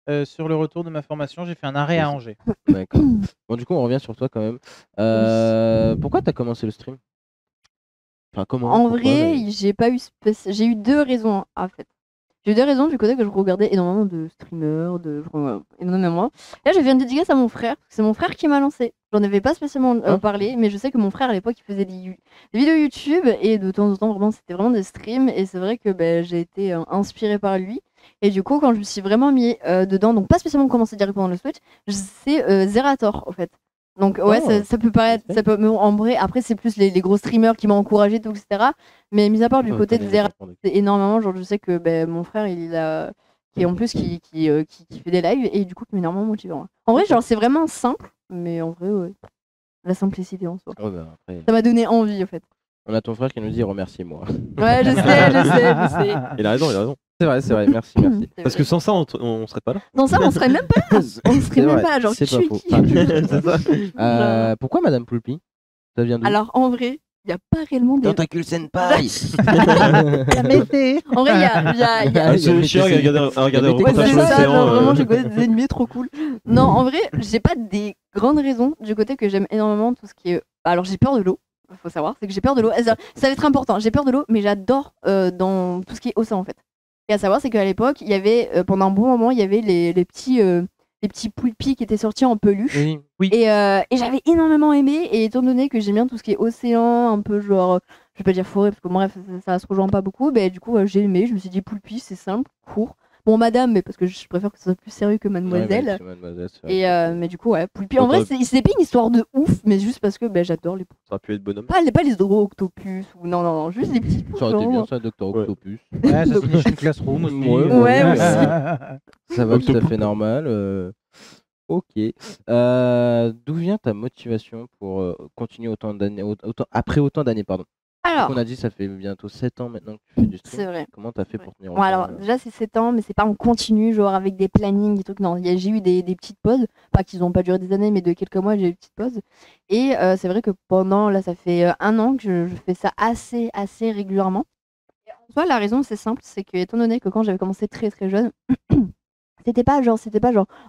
voilà. Sur le retour de ma formation, j'ai fait un arrêt à Angers. D'accord. Bon, du coup, on revient sur toi quand même. Pourquoi t'as commencé le stream? Enfin, comment? En Pourquoi, vrai, mais- j'ai eu deux raisons en fait. J'ai eu deux raisons du côté que je regardais énormément de streamers, énormément. Là, je viens de dédicace à mon frère. C'est mon frère qui m'a lancé. J'en avais pas spécialement parlé, mais je sais que mon frère à l'époque il faisait des vidéos YouTube et de temps en temps vraiment c'était vraiment des streams et c'est vrai que j'ai été inspirée par lui. Et du coup, quand je me suis vraiment mis dedans, donc pas spécialement commencé directement dans le Switch, c'est Zerator en fait. Donc ouais, Oh, ça peut paraître, ça peut, mais en vrai, après c'est plus les gros streamers qui m'ont encouragé, tout, etc. Mais mis à part du Oh, côté t'as de les Zerator, enfants, du coup. c'est énormément, genre je sais que mon frère il a qui en plus qui fait des lives et du coup qui m'est énormément motivé. En vrai, genre c'est vraiment simple, mais en vrai ouais. La simplicité en soi. Ouais, bah, après, Ça m'a donné envie en fait. on a ton frère qui nous dit remerciez-moi. Ouais, je sais. Il a raison. C'est vrai, merci. C'est Parce vrai. que sans ça, on serait pas là. Dans ça, on serait même pas là. On serait C'est même vrai, pas là, genre c'est pas tu faux. qui. Enfin, C'est ça. pourquoi Madame Poulpi? Ça vient d'où? Alors en vrai, il n'y a pas réellement des. Tentacule Senpai. La mété. En vrai, il y a. Ah, C'est chiant à regarder Ouais, Ouais, reportage c'est sur ça, l'océan. genre, vraiment, j'ai connu des ennemis trop cool. Non, en vrai, j'ai pas des grandes raisons du côté que j'aime énormément tout ce qui est. Alors, j'ai peur de l'eau, faut savoir, c'est que j'ai peur de l'eau. Ça va être important, j'ai peur de l'eau, mais j'adore dans tout ce qui est océan en fait. Et à savoir, c'est qu'à l'époque, il y avait, pendant un bon moment, il y avait les petits poulpis qui étaient sortis en peluche. Oui. Et j'avais énormément aimé, et étant donné que j'aime bien tout ce qui est océan, un peu genre, je vais pas dire forêt, parce que bref, ça se rejoint pas beaucoup, du coup, j'ai aimé, je me suis dit poulpi, c'est simple, court. Bon, madame, mais parce que je préfère que ce soit plus sérieux que mademoiselle. Ouais, mademoiselle, c'est vrai. Et mais du coup, ouais, poulpi. En vrai, c'est pas une histoire de ouf, mais juste parce que j'adore les poulpis. Ça aurait pu être bonhomme. Pas les gros octopus, ou non, juste les petits poulpis. Ça aurait été vraiment. bien ça, Docteur Ouais. Octopus. Ouais, ça c'est une classroom aussi. Ouais, aussi. Ça va tout à fait normal. Ok. D'où vient ta motivation pour continuer autant d'années, après autant d'années, pardon? Alors, On a dit ça fait bientôt 7 ans maintenant que tu fais du c'est stream. vrai. Comment t'as fait pour tenir Bon, alors, déjà, c'est 7 ans, mais c'est pas en continu, genre avec des plannings, des trucs. Non, j'ai eu des petites pauses. Pas qu'ils ont pas duré des années, mais de quelques mois, j'ai eu des petites pauses. Et c'est vrai que là, ça fait 1 an que je fais ça assez régulièrement. Et en soi, la raison, c'est simple, c'est que, étant donné que quand j'avais commencé très jeune, c'était pas genre,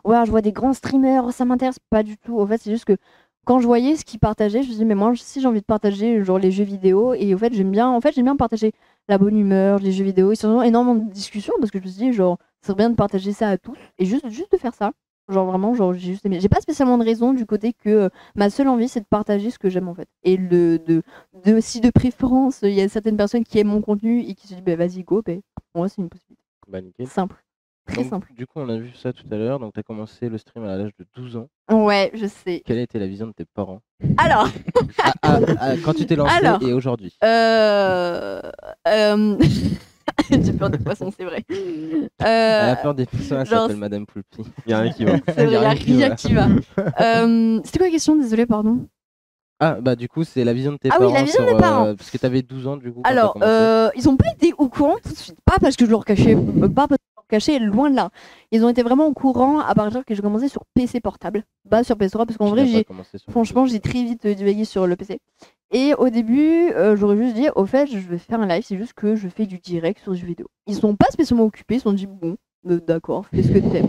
ouais, je vois des grands streamers, ça m'intéresse pas du tout. En fait, c'est juste que quand je voyais ce qu'ils partageaient, je me disais, mais moi, si j'ai envie de partager genre les jeux vidéo, et en fait, j'aime bien partager la bonne humeur, les jeux vidéo, et surtout énormément de discussions, parce que je me suis dit, genre, ça serait bien de partager ça à tous, et juste de faire ça. Genre, vraiment, genre, j'ai juste aimé. J'ai pas spécialement de raison du côté que ma seule envie, c'est de partager ce que j'aime, en fait. Et si de préférence, il y a certaines personnes qui aiment mon contenu et qui se disent, vas-y, go, moi, c'est une possibilité. Bah, nickel. Simple. Très Donc, simple. Du coup, on a vu ça tout à l'heure. Donc, tu as commencé le stream à l'âge de 12 ans. Ouais, je sais. Quelle a été la vision de tes parents Alors, quand tu t'es lancé Alors. et aujourd'hui? J'ai peur des poissons, c'est vrai. Elle a peur des poissons, elle genre, s'appelle Madame Poulpi. Il y a rien qui va. C'est vrai, il y a rien qui va. C'était quoi la question? Désolée, pardon. Ah, bah du coup, c'est la vision de tes Ah oui, parents. la vision de mes parents. Parce que t'avais 12 ans, du coup. quand Alors, t'as commencé. ils ont pas été au courant tout de suite. Pas parce que je leur cachais, pas parce que je leur cachais, loin de là. Ils ont été vraiment au courant à partir que j'ai commencé sur PC portable. Pas sur PS3, parce qu'en Tu vrai, n'as pas commencé sur franchement, j'ai très vite divagué sur le PC. Et au début, j'aurais juste dit, au fait, je vais faire un live, c'est juste que je fais du direct sur du vidéo. Ils sont pas spécialement occupés, ils se sont dit, bon, d'accord, fais ce que tu aimes.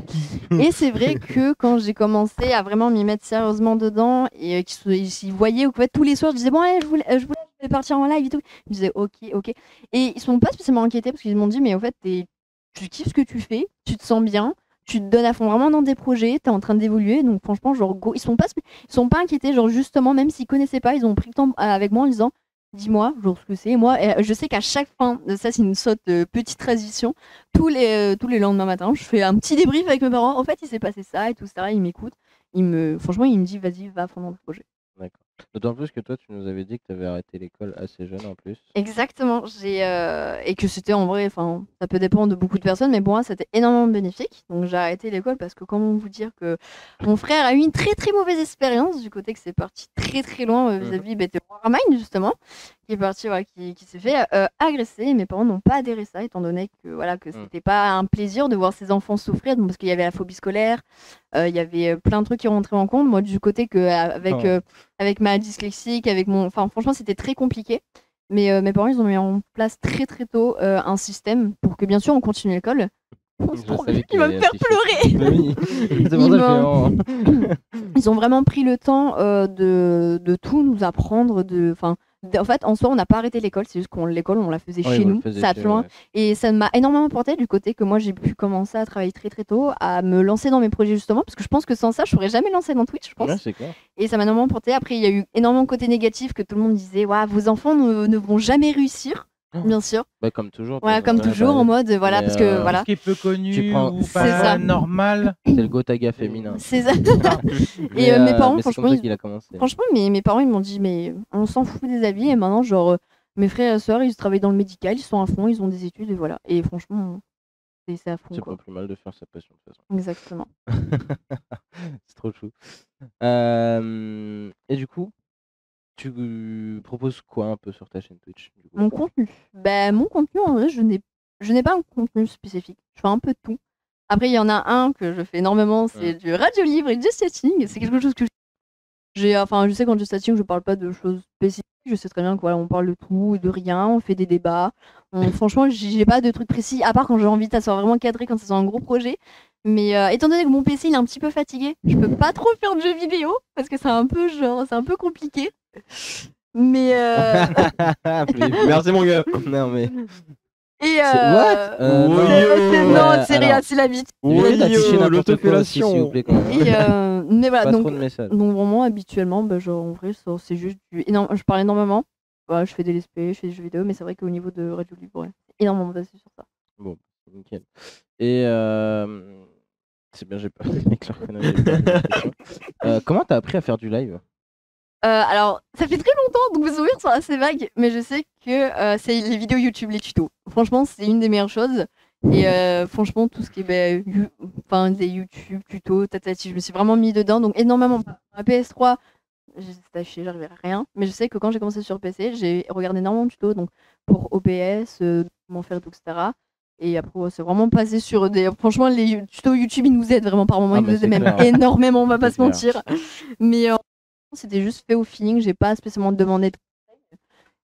Et c'est vrai que quand j'ai commencé à vraiment m'y mettre sérieusement dedans, et qu'ils voyaient, en fait, tous les soirs, je disais, bon, allez, je vais partir en live et tout. Ils me disaient, ok. Et ils sont pas spécialement inquiétés parce qu'ils m'ont dit, mais en fait, tu kiffes ce que tu fais, tu te sens bien, tu te donnes à fond vraiment dans des projets, t'es en train d'évoluer, donc franchement, genre, go, ils sont pas inquiétés, genre, justement, même s'ils connaissaient pas, ils ont pris le temps avec moi en disant, dis-moi, genre, ce que c'est. Et moi, je sais qu'à chaque fin, ça, c'est une sorte de petite tradition, tous les lendemains matin, je fais un petit débrief avec mes parents, en fait, il s'est passé ça et tout ça, ils m'écoutent, franchement, ils me disent, vas-y, va à fond dans le projet. D'accord. D'autant plus que toi, tu nous avais dit que tu avais arrêté l'école assez jeune en plus. Exactement, et que c'était en vrai, enfin, ça peut dépendre de beaucoup de personnes, mais pour moi, c'était énormément bénéfique. Donc j'ai arrêté l'école parce que comment vous dire que mon frère a eu une très très mauvaise expérience du côté que c'est parti très très loin vis-à-vis de Warmind justement, qui est parti, voilà, qui s'est fait agresser. Mes parents n'ont pas adhéré à ça, étant donné que voilà que c'était pas un plaisir de voir ses enfants souffrir, donc, parce qu'il y avait la phobie scolaire, il y avait plein de trucs qui rentraient en compte. Moi, du côté que avec ma dyslexique, avec mon, enfin franchement, c'était très compliqué. Mais mes parents, ils ont mis en place très très tôt un système pour que bien sûr on continue l'école. Il va me faire pleurer. Ils ont vraiment pris le temps de tout nous apprendre. En fait, en soi, on n'a pas arrêté l'école, c'est juste qu'on l'école, on la faisait chez nous, ça a loin. Ouais. Et ça m'a énormément apporté du côté que moi, j'ai pu commencer à travailler très très tôt, à me lancer dans mes projets justement, parce que je pense que sans ça, je n'aurais jamais lancé dans Twitch, je pense. Ouais, c'est clair. Et ça m'a énormément apporté. Après, il y a eu énormément de côtés négatifs que tout le monde disait, ouais, vos enfants ne vont jamais réussir. Bien sûr. Bah, comme toujours. Ouais, comme toujours, en mode, voilà, parce que voilà. Ce qui est peu connu ou C'est pas ça. normal. C'est le Gotaga féminin. C'est ça. Et mes parents, franchement, franchement, mes parents, ils m'ont dit, mais on s'en fout des avis. Et maintenant, genre, mes frères et sœurs, ils travaillent dans le médical, ils sont à fond, ils ont des études, et voilà. Et franchement, c'est à fond. C'est quoi. pas plus mal de faire sa passion, de toute façon. Exactement. C'est trop chou. Et du coup, tu proposes quoi un peu sur ta chaîne Twitch du coup Mon contenu. Mon contenu, en vrai, je n'ai pas un contenu spécifique. Je fais un peu de tout. Après, il y en a un que je fais énormément, c'est du radio libre et du chatting. C'est quelque chose que je sais qu'en just chatting, je parle pas de choses spécifiques. Je sais très bien qu'on parle de tout et de rien. On fait des débats. Franchement, j'ai pas de trucs précis, à part quand j'ai envie que ça soit vraiment cadré, quand c'est un gros projet. Mais étant donné que mon PC il est un petit peu fatigué, je peux pas trop faire de jeux vidéo parce que c'est un peu compliqué. Mais Merci mon gars. Non mais. Et What non, c'est rien, c'est la vie. L'autofellation. S'il vous plaît, quand même. Mais voilà, Pas donc trop de messages. vraiment habituellement, en vrai, c'est juste je parle énormément. Ouais, je fais des let's play, je fais des jeux vidéo, mais c'est vrai qu'au niveau de Radio Libre, ouais, c'est énormément basé sur ça. Bon, nickel. Et c'est bien, j'ai pas comment t'as appris à faire du live? Alors, ça fait très longtemps, donc mes souvenirs sont assez vagues, mais je sais que c'est les vidéos YouTube, les tutos. Franchement, c'est une des meilleures choses. Et franchement, tout ce qui est des YouTube, tutos, tatati, je me suis vraiment mis dedans, donc énormément. Ma PS3, j'étais j'arrivais à rien, mais je sais que quand j'ai commencé sur PC, j'ai regardé énormément de tutos, donc pour OBS, comment faire tout, etc. Et après, c'est vraiment passé sur des. Franchement, les tutos YouTube, ils nous aident vraiment par moments, ils nous aident même énormément, on va pas se mentir. Mais c'était juste fait au feeling, j'ai pas spécialement demandé de conseils.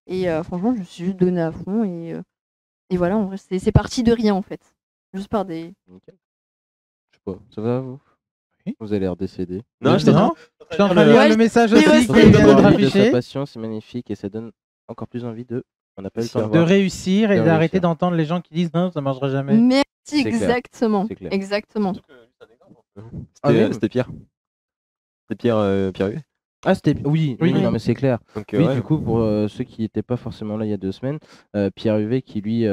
Et franchement, je me suis juste donné à fond. Et voilà, en vrai, c'est parti de rien en fait. Juste par des. Nickel. Je sais pas, ça va vous? Oui. Vous avez l'air décédé. Non, je t'entends. Je suis en train de lire le message aussi qui Surtout vient d'avoir d'être envie de sa affiché. passion, c'est magnifique et ça donne encore plus envie de. On n'a pas eu le temps De réussir et De d'arrêter réussir. d'entendre les gens qui disent non, ça marchera jamais. Merci, C'est clair. exactement. C'est clair. Exactement. C'était Pierre. C'était Pierre Huet. Ah, c'était. Oui, Oui. non, mais c'est clair. Donc, Oui, ouais. du coup, pour ceux qui n'étaient pas forcément là il y a 2 semaines, Pierre Huvet qui lui.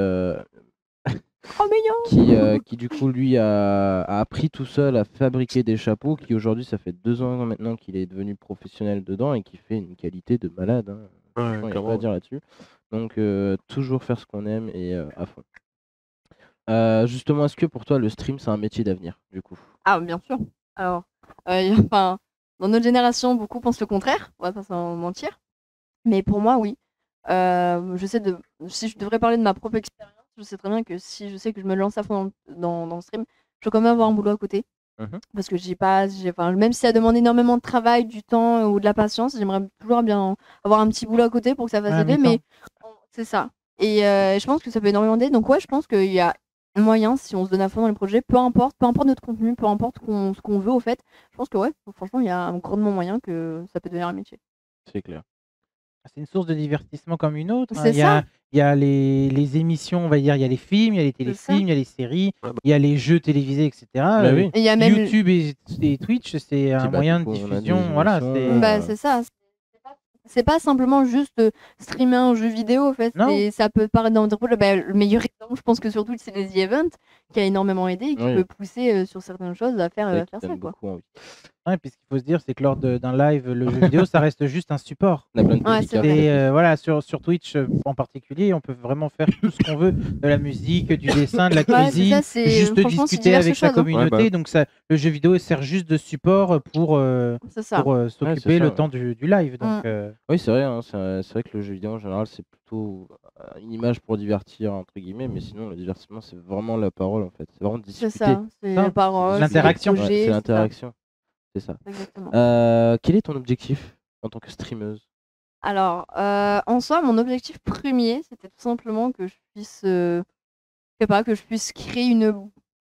Oh, mignon. Qui du coup lui a appris tout seul à fabriquer des chapeaux, qui aujourd'hui ça fait 2 ans maintenant qu'il est devenu professionnel dedans et qui fait une qualité de malade, hein. Ouais, Il n'y a clairement. pas à dire là-dessus. Donc toujours faire ce qu'on aime et à fond. Justement, est-ce que pour toi le stream c'est un métier d'avenir du coup? Ah, bien sûr. Alors, dans notre génération, beaucoup pensent le contraire, on va pas s'en mentir. Mais pour moi, oui. Si je devrais parler de ma propre expérience, je sais très bien que si je sais que je me lance à fond dans le stream, je dois quand même avoir un boulot à côté. Parce que même si ça demande énormément de travail, du temps ou de la patience, j'aimerais toujours bien avoir un petit boulot à côté pour que ça fasse aider, mais c'est ça. Et je pense que ça peut énormément aider. Donc ouais, je pense qu'il y a moyen, si on se donne à fond dans les projets, peu importe notre contenu, peu importe ce qu'on veut au fait, je pense que ouais, franchement, il y a un grandement moyen que ça peut devenir un métier. C'est clair. C'est une source de divertissement comme une autre, hein. C'est ça. Il y a les émissions, on va dire, il y a les films, il y a les C'est ça. téléfilms, il y a les séries, Ouais, bah. il y a les jeux télévisés, etc. Bah oui. Et il y a même. YouTube et Twitch, c'est un bah, moyen du de coup, on a des diffusion. Voilà, émissions, c'est Bah, c'est ça. C'est pas simplement juste streamer un jeu vidéo, en fait. Non. Ça peut paraître dans notre rôle. Bah, le meilleur exemple, je pense que surtout, c'est les The Event, qui a énormément aidé et qui Oui. peut pousser sur certaines choses à faire, C'est à vrai faire qu'ils ça, donnent quoi. beaucoup envie. Ouais, puis ce qu'il faut se dire, c'est que lors d'un live, le jeu vidéo, ça reste juste un support. On a plein de Ouais, petits c'est cas. vrai. Et voilà, sur Twitch en particulier, on peut vraiment faire tout ce qu'on veut, de la musique, du dessin, de la Ouais, c'est cuisine, ça, c'est juste franchement, c'est discuter diverses avec sa choses, hein. communauté. Ouais, bah. Donc le jeu vidéo sert juste de support pour C'est ça. s'occuper c'est ça, le ouais. temps du live. Donc Oui, c'est vrai, hein, c'est vrai que le jeu vidéo en général, c'est plutôt une image pour divertir, entre guillemets, mais sinon, le divertissement, c'est vraiment la parole en fait. C'est vraiment C'est discuter. ça. C'est la parole, c'est les l'interaction. Ouais, projets, c'est c'est ça. l'interaction. C'est ça. Exactement. Quel est ton objectif en tant que streameuse? Alors, en soi, mon objectif premier, c'était tout simplement que je puisse, je sais pas, que je puisse créer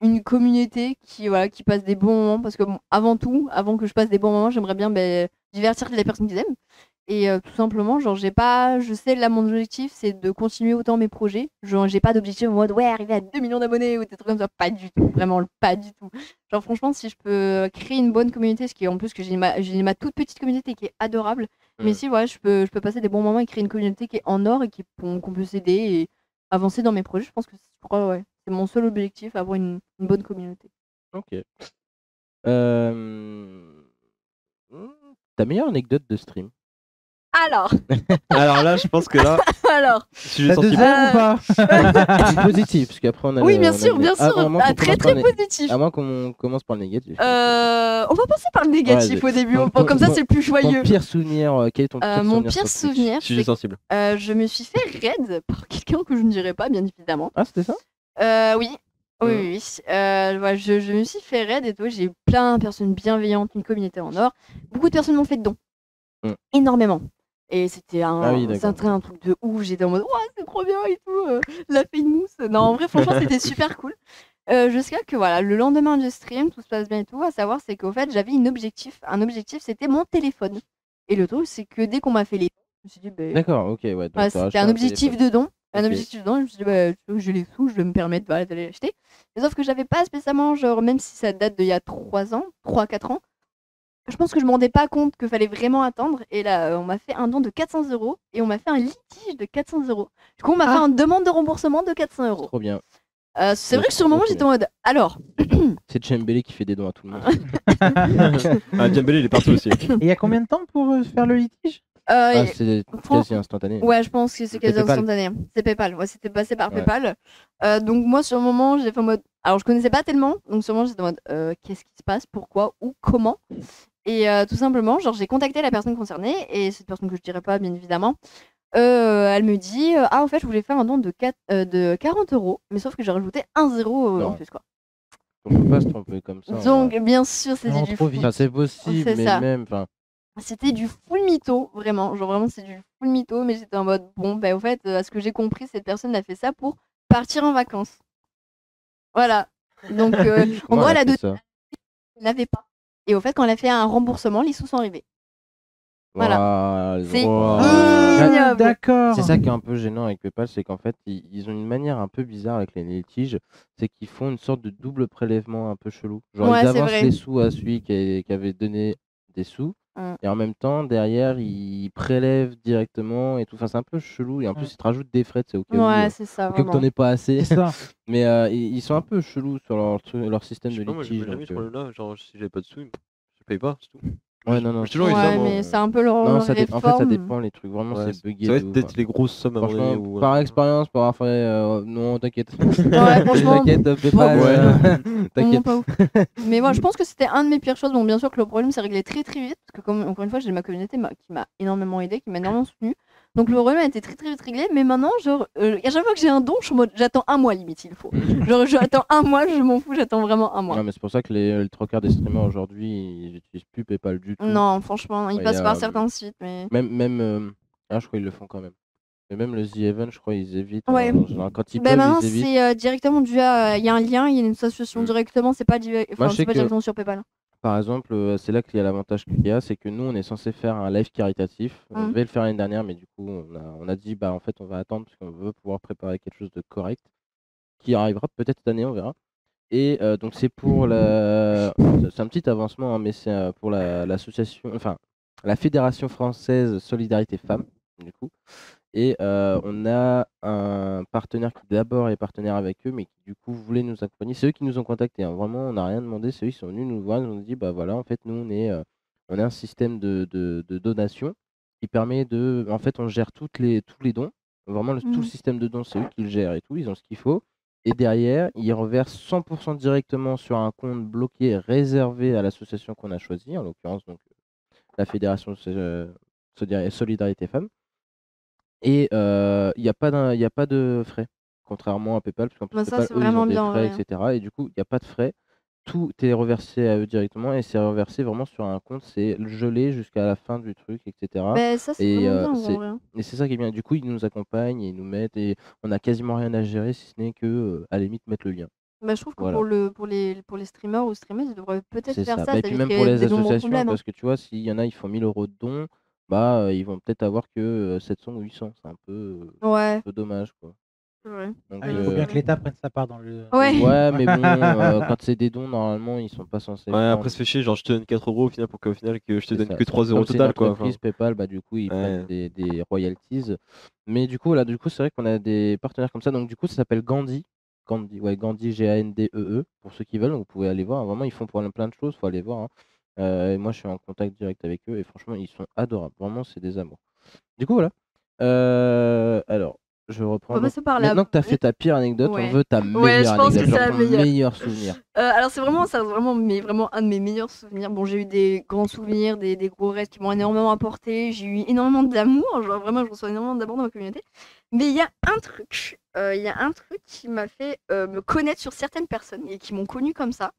une communauté qui passe des bons moments. Parce que bon, avant tout, avant que je passe des bons moments, j'aimerais bien divertir les personnes qui aiment. Et tout simplement, genre, je sais, là, mon objectif, c'est de continuer autant mes projets. Genre, j'ai pas d'objectif en mode, ouais, arriver à 2 millions d'abonnés ou des trucs comme ça. Pas du tout, vraiment, pas du tout. Genre, franchement, si je peux créer une bonne communauté, ce qui est en plus que j'ai ma toute petite communauté qui est adorable. Mais si, ouais, je peux passer des bons moments et créer une communauté qui est en or et qu'on peut s'aider et avancer dans mes projets. Je pense que ouais, c'est mon seul objectif, avoir une bonne communauté. Ok. Ta meilleure anecdote de stream? Alors, Alors là, je pense que là, sujet T'as 2 sensible. heures ou pas? Du positif, parce qu'après on a oui, le- bien on a sûr, le- bien Ah, sûr. à moins qu'on Très, commence très par le- positif. À moins qu'on commence par le négatif. On va passer par le négatif Ouais, au début. ton- Comme ça, ton- c'est plus Ton joyeux. pire souvenir, quel est ton pire Mon souvenir pire sur Twitch? souvenir, Sujet c'est sensible. que je me suis fait raid par quelqu'un que je ne dirais pas, bien évidemment. Ah, c'était ça? Oui. Oui. Ouais, je me suis fait raid et tout. J'ai eu plein de personnes bienveillantes, une communauté en or. Beaucoup de personnes m'ont fait de dons. Énormément. Et c'était un truc de ouf. J'étais en mode, ouais, c'est trop bien et tout. La famous. Non, en vrai, franchement, c'était super cool. Jusqu'à que voilà, le lendemain du stream, tout se passe bien et tout. À savoir, c'est qu'au fait, j'avais un objectif. Un objectif, c'était mon téléphone. Et le truc, c'est que dès qu'on m'a fait les dons, je me suis dit, D'accord, ok, ouais. donc ouais, t'as c'était acheté un objectif téléphone. de don. Ok. Je me suis dit, j'ai les sous, je vais me permettre d'aller l'acheter. Mais sauf que j'avais pas spécialement, genre, même si ça date d'il y a 3-4 ans, je pense que je me rendais pas compte qu'il fallait vraiment attendre. Et là, on m'a fait un don de 400 € et on m'a fait un litige de 400 €. Du coup, on m'a fait une demande de remboursement de 400 €. Trop bien. C'est vrai que sur le moment, Ok. j'étais en mode, alors, C'est Chembele qui fait des dons à tout le monde. Ah, Djembélé, il est partout aussi. Et il y a combien de temps pour faire le litige? Ah, c'est Fran- quasi instantané. Ouais, je pense que c'est quasi PayPal. instantané. C'est PayPal. Ouais, c'était passé par Ouais. PayPal. Donc moi, sur le moment, j'ai fait en mode. Alors, je connaissais pas tellement. Donc sur le moment, j'étais en mode qu'est-ce qui se passe, pourquoi, où, comment. Et tout simplement, genre, j'ai contacté la personne concernée et cette personne que je dirais pas, bien évidemment. Elle me dit ah, en fait, je voulais faire un don de 40 €, mais sauf que j'ai rajouté 1 0 en Non. plus, quoi. On peut pas se tromper comme ça. Donc, bien sûr, c'était Non, du trop fou. vite. Enfin, c'est possible, C'est mais ça. même. Enfin, C'était du full mytho, vraiment. Genre, vraiment, c'est du full mytho, mais j'étais en mode, bon, ben, au fait, à ce que j'ai compris, cette personne a fait ça pour partir en vacances. Voilà. Donc, en comment gros, elle elle a a fait deux, ça? elle n'avait pas. Et au fait, quand elle a fait un remboursement, les sous sont arrivés. Voilà. Waouh, C'est waouh. ignoble. D'accord. C'est ça qui est un peu gênant avec PayPal, c'est qu'en fait, ils ont une manière un peu bizarre avec les litiges, c'est qu'ils font une sorte de double prélèvement un peu chelou. Genre, Ouais, ils c'est avancent vrai. les sous à celui qui avait donné des sous, et en même temps, derrière, ils prélèvent directement et tout. Enfin, c'est un peu chelou, et en plus, ils te rajoutent des frais, c'est au cas où, Ouais, c'est ça, au cas où t'en vraiment. aies pas assez. C'est ça. Mais ils sont un peu chelous sur leur système Je de sais pas, moi, j'ai litige. jamais eu donc, ce problème-là. Genre, si j'avais pas de sous, je paye pas, c'est tout. Ouais, non. J'ai toujours eu ça, Ouais, moi. mais c'est un peu leur Non, leur en fait, ça réforme. dépend, les trucs. Vraiment, Ouais, c'est buggé ça va de être ouf, peut-être hein. les grosses sommes à mon Franchement, donné. par expérience, pour avoir fait. Non, t'inquiète. Ouais, franchement, T'inquiète, fais pas. Ouais. vraiment T'inquiète. pas ouf. Mais moi, je pense que c'était un de mes pires choses. Bon, bien sûr que le problème s'est réglé très très vite, parce que comme encore une fois, j'ai ma communauté qui m'a énormément aidé, qui m'a énormément soutenu. Donc le problème a été très très vite réglé. Mais maintenant, genre, à chaque fois que j'ai un don, je suis en mode, j'attends un mois limite, il faut. Genre, j'attends un mois, je m'en fous, j'attends vraiment un mois. Non, mais c'est pour ça que les 3 quarts des streamers aujourd'hui, ils n'utilisent plus PayPal du tout. Non, franchement, ils Ouais, passent y a, par certains sites, mais. Même je crois qu'ils le font quand même. Mais même le The Event, je crois, ils évitent. Ouais. En général. Quand ils Ben peuvent, maintenant, ils évitent. c'est directement dû à. Il y a un lien, il y a une association Mm. directement, c'est pas, Moi, je c'est sais pas que- directement sur PayPal. par exemple, c'est là qu'il y a l'avantage qu'il y a, c'est que nous, on est censé faire un live caritatif. On devait le faire l'année dernière, mais du coup, on a dit, bah, en fait, on va attendre parce qu'on veut pouvoir préparer quelque chose de correct, qui arrivera peut-être cette année, on verra. Et donc, c'est pour c'est un petit avancement, hein, mais c'est pour l'association, enfin, la Fédération française Solidarité Femmes, du coup. Et on a un partenaire qui d'abord est partenaire avec eux, mais qui du coup voulait nous accompagner. C'est eux qui nous ont contactés, hein. Vraiment, on n'a rien demandé. C'est eux qui sont venus nous voir, nous ont dit, bah voilà, en fait, nous, on est un système de donation qui permet de... En fait, on gère tous les dons. Vraiment, tout le système de dons, c'est eux qui le gèrent et tout. Ils ont ce qu'il faut. Et derrière, ils reversent 100% directement sur un compte bloqué réservé à l'association qu'on a choisie, en l'occurrence, donc la Fédération Solidarité Femmes. Et il n'y a pas de frais, contrairement à PayPal, parce qu'en plus, Bah, ça, PayPal, c'est eux, ils vraiment ont des bien, frais, ouais. etc. Et du coup, il n'y a pas de frais. Tout est reversé à eux directement et c'est reversé vraiment sur un compte. C'est gelé jusqu'à la fin du truc, etc. Bah, ça, c'est Et vraiment bien, en vrai. et c'est ça qui est bien. Du coup, ils nous accompagnent et ils nous mettent. Et on n'a quasiment rien à gérer, si ce n'est que, à la limite, mettre le lien. Bah, je trouve que Voilà. pour les streamers ou streamers, ils devraient peut-être C'est faire ça. ça. Bah, et Ça puis même pour éviterait les des nombreux associations, problèmes, hein. parce que tu vois, s'il y en a, ils font 1000 € de dons, bah, ils vont peut-être avoir que 700 ou 800. C'est un Ouais, peu dommage, quoi. c'est vrai. Donc, Il faut bien que l'État prenne sa part dans le. Ouais. ouais, mais bon, quand c'est des dons, normalement, ils sont pas censés Ouais, prendre. après, se fait chier, genre, je te donne 4 € au final pour qu'au final, que je te C'est donne ça. que 3 € Comme c'est une total, quoi. entreprise, PayPal, bah, du coup, ils prennent Ouais. des royalties. Mais du coup, là, c'est vrai qu'on a des partenaires comme ça. Donc, du coup, ça s'appelle Gandhi. Gandhi, ouais, Gandhi, Gandee, pour ceux qui veulent. Donc, vous pouvez aller voir. Vraiment, ils font plein de choses, faut aller voir, hein. Et moi, je suis en contact direct avec eux. Et franchement, ils sont adorables. Vraiment, c'est des amours. Du coup, voilà. Alors, je reprends. On va Donc, passer par maintenant là. que tu as fait ta pire anecdote, on Ouais. veut ta Ouais, meilleure je pense que anecdote, c'est genre la ton meilleure. meilleur souvenir. Alors ça reste vraiment un de mes meilleurs souvenirs. Bon, j'ai eu des grands souvenirs, des gros restes qui m'ont énormément apporté. J'ai eu énormément d'amour, genre vraiment, je reçois énormément d'amour dans ma communauté. Mais il y a un truc qui m'a fait me connaître sur certaines personnes et qui m'ont connu comme ça.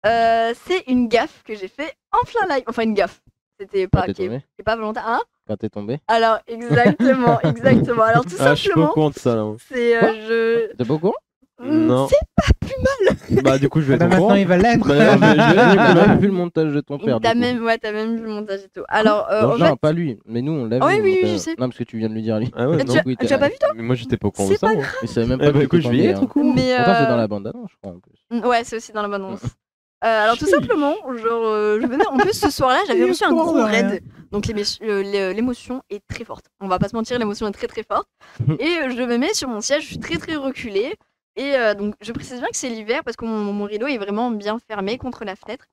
C'est une gaffe que j'ai fait en plein live. Enfin, une gaffe. C'était Quand pas, t'es qui tombé est pas volontaire. Hein? Quand t'es tombé Alors, exactement. Alors, tout Ah, je suis pas au simplement, courant de ça, là. c'est. T'es pas au courant Non. C'est pas plus mal. Bah, du coup, je vais Bah, être au maintenant, courant. il va l'être. Bah, T'as même vu le montage de ton père. T'as du coup. même vu le montage et tout. Alors, Non, en genre, fait. pas lui, mais nous on l'a Ah vu. oui, le oui, montage. je sais. Non, parce que tu viens de lui dire lui. Ah ouais, Tu non. as- Oui, tu as pas vu toi? Mais moi, j'étais pas au courant de C'est ça, pas moi. Il savait même Eh pas bah, que écoute, tu je vais y tombais, être hein. au courant. Mais Pourtant, c'est dans la bande annonce, je crois, en plus. ouais, c'est aussi dans la bande-annonce. Alors tout simplement, genre, je venais en plus ce soir-là, j'avais reçu un courant gros de rien. raid. Donc l'émotion est très forte. On va pas se mentir, l'émotion est très très forte. Et je me mets sur mon siège, je suis très très reculée. Et donc je précise bien que c'est l'hiver parce que mon rideau est vraiment bien fermé contre la fenêtre.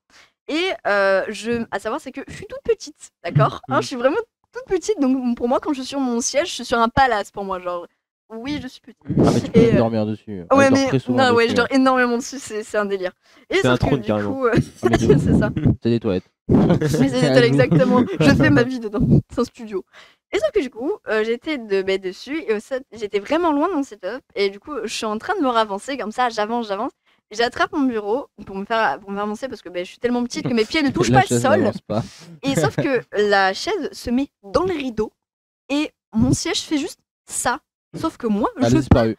Et à savoir c'est que je suis toute petite, d'accord, hein, je suis vraiment toute petite. Donc pour moi quand je suis sur mon siège, je suis sur un palace pour moi, genre. Oui, je suis petite. Ah, mais tu peux Et, même dormir dessus. Ah, Ouais, je dors mais très souvent non, ouais, dessus, je dors énormément dessus, c'est un délire. Et C'est un sauf que trône, du carrément. coup, Ah, mais de ouf. c'est ça. C'est des toilettes. Mais c'est détail, exactement. Je fais ma vie dedans. C'est un studio. Et sauf que du coup, j'étais dessus et j'étais vraiment loin de mon setup. Et du coup, je suis en train de me ravancer comme ça, j'avance. J'attrape mon bureau pour me faire avancer parce que je suis tellement petite que mes pieds ne touchent La pas le chaise sol. n'avance pas. Et sauf que la chaise se met dans le rideau et mon siège fait juste ça. Sauf que moi, Elle a je disparu.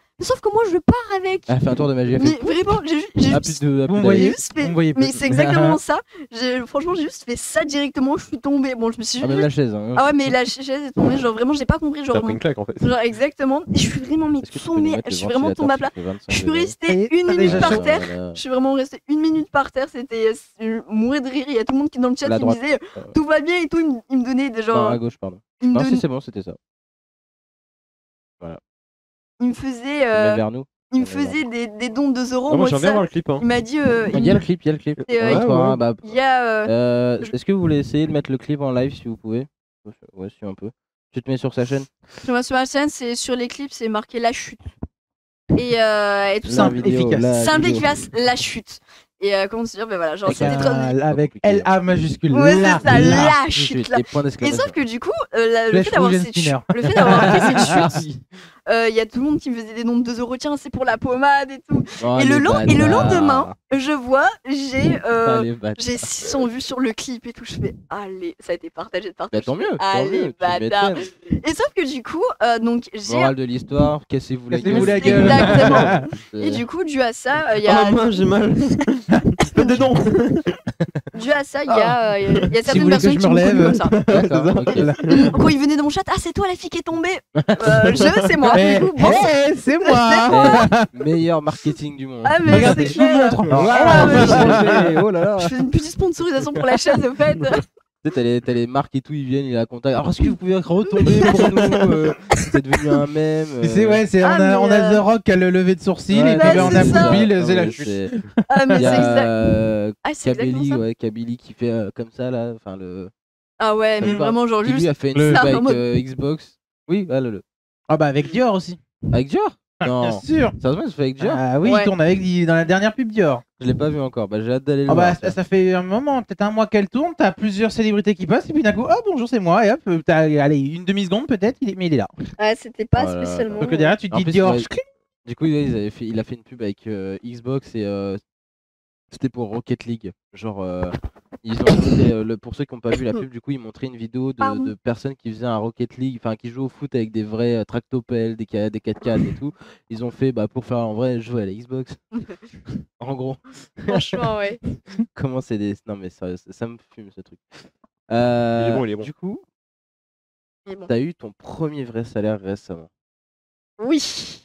pars avec. Elle a fait un tour de magie. Elle Mais fait. vraiment, j'ai Ah, juste plus de. Vous plus voyez d'aller. juste fait- On voyait mais plus. c'est exactement ça. Franchement, j'ai juste fait ça directement. Je suis tombée. Bon, je me suis Ah, même la chaise. Hein. Ah ouais, mais la chaise est tombée. Genre vraiment, j'ai pas compris. T'as Genre, pris une claque, en fait. genre exactement. Et je suis vraiment Est-ce que tu peux nous tombée. mettre Je le suis vraiment ventilateur tombée à qui plat. fait 25 Je suis degrés restée Et une t'as minute déjà par chaud. terre. Voilà. Je suis vraiment restée une minute par terre. C'était mourir de rire. Il y a tout le monde qui dans le chat À la qui me droite. disait tout va bien et tout. Il me donnait des Non, genre. à gauche, pardon. Il me Non, si donnait- c'est bon, c'était ça. il me faisait, Tu le mets vers nous. il me on est faisait des dons de 2 euros. Ah, moi, moi, j'aimerais bien ça, voir le clip, hein. il m'a dit. Il y a le clip, il y a le clip. Et, On ouais, fera, ouais. bah, Il y a. Est-ce que vous voulez essayer de mettre le clip en live si vous pouvez? Ouais, si on peut. Tu te mets sur sa chaîne? Sur ma chaîne, c'est sur les clips, c'est marqué la chute. Et tout La ça. Simple, vidéo, efficace. la Simple, vidéo. efficace, la chute. Et comment se dire, ben voilà, genre Avec c'était trop. Avec compliqué. LA majuscule. Ouais, là, c'est ça, là. la Tout de chute suite, là. les points Et d'exclamation. sauf que du coup, le Flèche fait d'avoir rouge and cette spinner. le fait d'avoir fait cette Ah chute, oui. il y a tout le monde qui me faisait des dons de 2 euros, tiens, c'est pour la pommade et tout. Oh, et, le les et le bâtards. lendemain, je vois, Ah, les bâtards. j'ai 600 vues sur le clip et tout. Je fais, allez, ça a été partagé de partout. Bah, tant Je fais, mieux, tant allez, mieux, tu bâtard. m'étonnes. Et sauf que du coup, donc j'ai. Morale de l'histoire, cassez-vous la Cassez-vous gueule. la gueule. Exactement. Euh, Et du coup, dû à ça, il y a. Ah, moi, j'ai mal. Fais des dons. dû à ça, il y a Si certaines vous voulez que personnes je qui me m'ont connu relève. comme ça. D'accord, ok. Quand ils venaient dans mon chat, ah c'est toi la fille qui est tombée. C'est moi. Eh, Du coup, bon, c'est moi. Meilleur marketing du monde. Ah mais Regardez, c'est je vous clair. montre. Ah, mais Oh là là. je fais une petite sponsorisation pour la chaîne au fait. Tu sais, t'as les marques et tout, ils viennent, ils la contactent. Alors, est-ce que vous pouvez retomber pour nous c'est devenu un mème. On a The Rock qui a le levé de sourcil et puis on a c'est ça. Poupil, c'est la mais chute. Ah mais Il y c'est exact. a C'est exactement Kabylie, ça. ouais, Kabylie qui fait comme ça là. Enfin, le. Ah ouais, mais Comme ça. vraiment genre Qui lui juste. a fait une le- pub ça, en avec mode- Xbox. Oui, voilà le. Ah bah avec Dior aussi. Avec Dior Bien Non. sûr. Ça se fait avec Dior Ah oui, Ouais. il tourne dans la dernière pub Dior. Je l'ai pas vu encore. Bah, j'ai hâte d'aller le Ah bah voir. ça fait un moment, peut-être un mois qu'elle tourne, t'as plusieurs célébrités qui passent et puis d'un coup, ah bonjour c'est moi et hop, t'as allez, une demi-seconde peut-être, mais il est là. Ouais, c'était pas Oh là là. spécialement. Donc derrière tu te En dis plus, Dior. ouais. Du coup, il a fait une pub avec Xbox et c'était pour Rocket League. Genre, ils ont montré, pour ceux qui n'ont pas vu la pub, du coup, ils montraient une vidéo Pardon. de personnes qui faisaient un Rocket League, enfin qui jouent au foot avec des vrais tractopelles, des 4x4 et tout. Ils ont fait pour faire en vrai jouer à la Xbox. En gros, Franchement, ouais. comment c'est des. Non, mais sérieux, ça me fume ce truc. Il est bon, il est bon. Du coup, Mais bon. t'as eu ton premier vrai salaire récemment. Oui.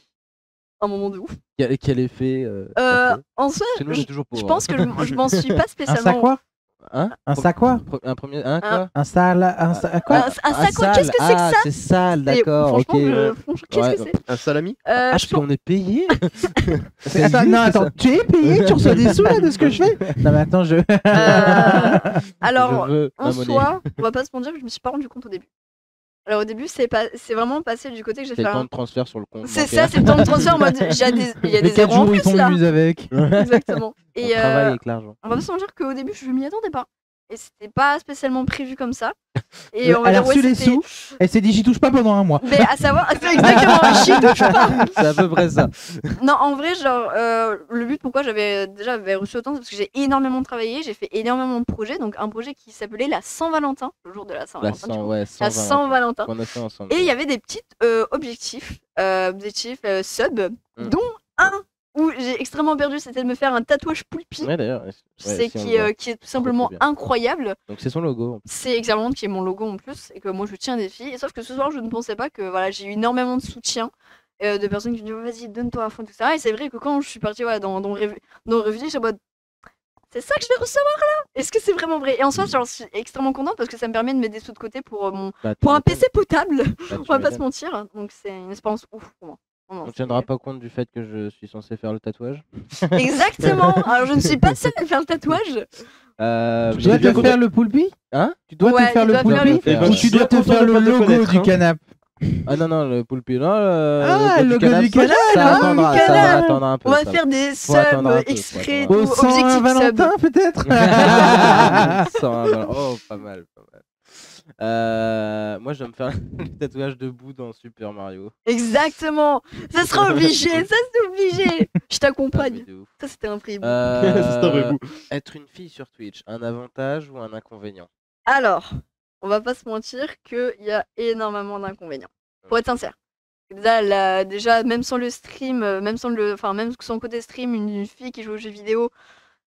Un moment de ouf. Quel effet ça fait En soi, Parce que nous, on est je toujours pauvres. pense que je m'en suis pas Un spécialement. sac quoi Hein Un sac quoi Un premier. Hein, quoi Un sale, un sac quoi Un sac quoi, qu'est-ce que c'est que Ah, ça c'est sale, Et d'accord, ok. franchement, franchement, qu'est-ce Ouais, que c'est Un salami Ah, je parce qu'on est payé Attends, tu es payé, tu reçois des sous là de ce que je fais Non mais attends, Alors, Je veux en ma monnaie. soi, on va pas se mentir que je me suis pas rendu compte au début. Alors au début, c'est vraiment passé du côté que j'ai C'est fait le temps un... de transfert sur le compte. C'est bancaire. ça, c'est le temps de transfert en mode il y a Les des 4 zéros en jours ils plus sont là. mus avec. Exactement. On Et travaille avec l'argent. on va pas se mentir qu'au début, je m'y attendais pas. Et c'était pas spécialement prévu comme ça. Et on va Elle a dire, ouais, reçu les c'était- sous, elle s'est dit j'y touche pas pendant un mois. Mais à savoir, c'est exactement, j'y touche pas. C'est à peu près ça. Non, en vrai, genre, le but pourquoi j'avais reçu autant, c'est parce que j'ai énormément travaillé, j'ai fait énormément de projets. Donc, un projet qui s'appelait la Saint-Valentin, le jour de la La Saint-Valentin. du 100, coup. ouais, La 120 Saint-Valentin. qu'on a fait ensemble. Et il y avait des petits objectifs sub, Mm. dont un où j'ai extrêmement perdu, c'était de me faire un tatouage poulpi. Ouais, d'ailleurs. ouais, C'est si on qui, le voit. qui est tout simplement bien. incroyable. Donc, c'est son logo. C'est exactement qui est mon logo en plus et que moi je tiens des filles. Et sauf que ce soir je ne pensais pas que voilà, j'ai eu énormément de soutien de personnes qui me disent vas-y donne-toi à fond tout ça. Et c'est vrai que quand je suis partie voilà, dans Revue, j'ai en mode c'est ça que je vais recevoir là. Est-ce que c'est vraiment vrai? Et en soi j'en suis extrêmement contente parce que ça me permet de mettre des sous de côté pour Bah, pour un tu PC potable. m'étonnes. Bah, On tu va pas m'étonnes. se mentir. Donc c'est une expérience ouf pour moi. Vraiment, On ne c'est- tiendra pas compte du fait que je suis censé faire le tatouage. Exactement. Alors je ne suis pas seule à faire le tatouage. Tu dois te faire le poulpi Hein Tu dois Ouais, te faire il le doit faire poulpi le- ou tu dois te faire le logo du canapé Ah non, non, le poulpi. Non, Ah, le logo du canap', canal, ça ah, attendra, du ça va canal. attendre un peu. On va ça faire des Faut attendre un subs peu, extraits, faut tout, Au Saint-Valentin peut-être va. Oh, pas mal, pas mal. Moi, je vais me faire le tatouage debout dans Super Mario. Exactement. Ça sera obligé, ça c'est obligé. Je Ah, t'accompagne. mais de ouf. Ça c'était un prix. C'est un vrai bout. Être une fille sur Twitch, un avantage ou un inconvénient? Alors, on va pas se mentir qu'il y a énormément d'inconvénients. Pour être sincère. Déjà, même sans le stream, même sans le côté stream, une fille qui joue aux jeux vidéo,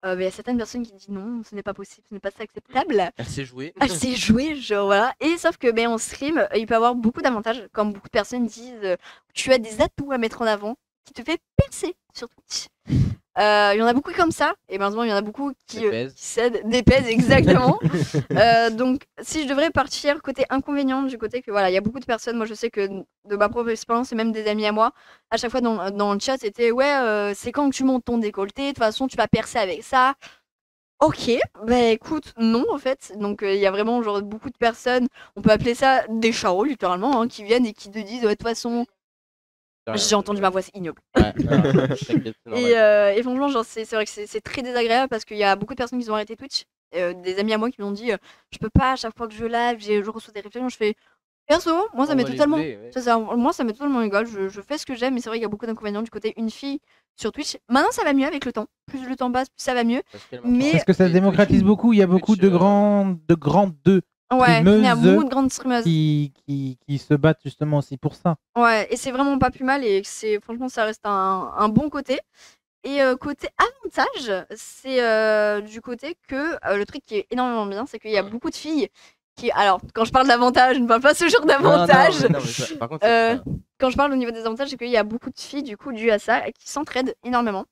il y a certaines personnes qui disent non, ce n'est pas possible, ce n'est pas acceptable. Elle sait jouer. Elle sait jouer, genre voilà. Et sauf que en stream, il peut avoir beaucoup d'avantages, comme beaucoup de personnes disent, tu as des atouts à mettre en avant qui te fait percer sur Twitch. Il y en a beaucoup comme ça, et malheureusement il y en a beaucoup qui cèdent, dépaisent exactement. Donc si je devrais partir côté inconvénient, du côté que voilà, il y a beaucoup de personnes, moi je sais que de ma propre expérience et même des amis à moi, à chaque fois dans le chat c'était ouais, c'est quand que tu montes ton décolleté, de toute façon tu vas percer avec ça. Ok, bah écoute, non en fait. Donc il y a vraiment genre beaucoup de personnes, on peut appeler ça des charros littéralement, hein, qui viennent et qui te disent ouais, de toute façon, j'ai entendu ma voix, c'est ignoble. Ouais, t'inquiète, c'est normal. Et franchement, genre, c'est vrai que c'est très désagréable parce qu'il y a beaucoup de personnes qui ont arrêté Twitch. Des amis à moi qui m'ont dit je peux pas, à chaque fois que je live, je reçois des réflexions. Je fais perso, moi ça On m'est va les totalement. blés, ouais. C'est ça, moi ça m'est totalement égal. Je fais ce que j'aime, mais c'est vrai qu'il y a beaucoup d'inconvénients du côté une fille sur Twitch. Maintenant ça va mieux avec le temps. Plus le temps passe, plus ça va mieux. Mais- Parce que ça se démocratise beaucoup, il y a beaucoup de grandes deux Ouais, il y a Streameuse beaucoup de grandes streameuses. qui se battent justement aussi pour ça. Ouais, et c'est vraiment pas plus mal et franchement ça reste un bon côté. Et côté avantage, c'est du côté que le truc qui est énormément bien, c'est qu'il y a beaucoup de filles qui. Alors, quand je parle d'avantage, je ne parle pas ce genre d'avantage. Par contre, c'est pas- Quand je parle au niveau des avantages, c'est qu'il y a beaucoup de filles, du coup, dû à ça, qui s'entraident énormément.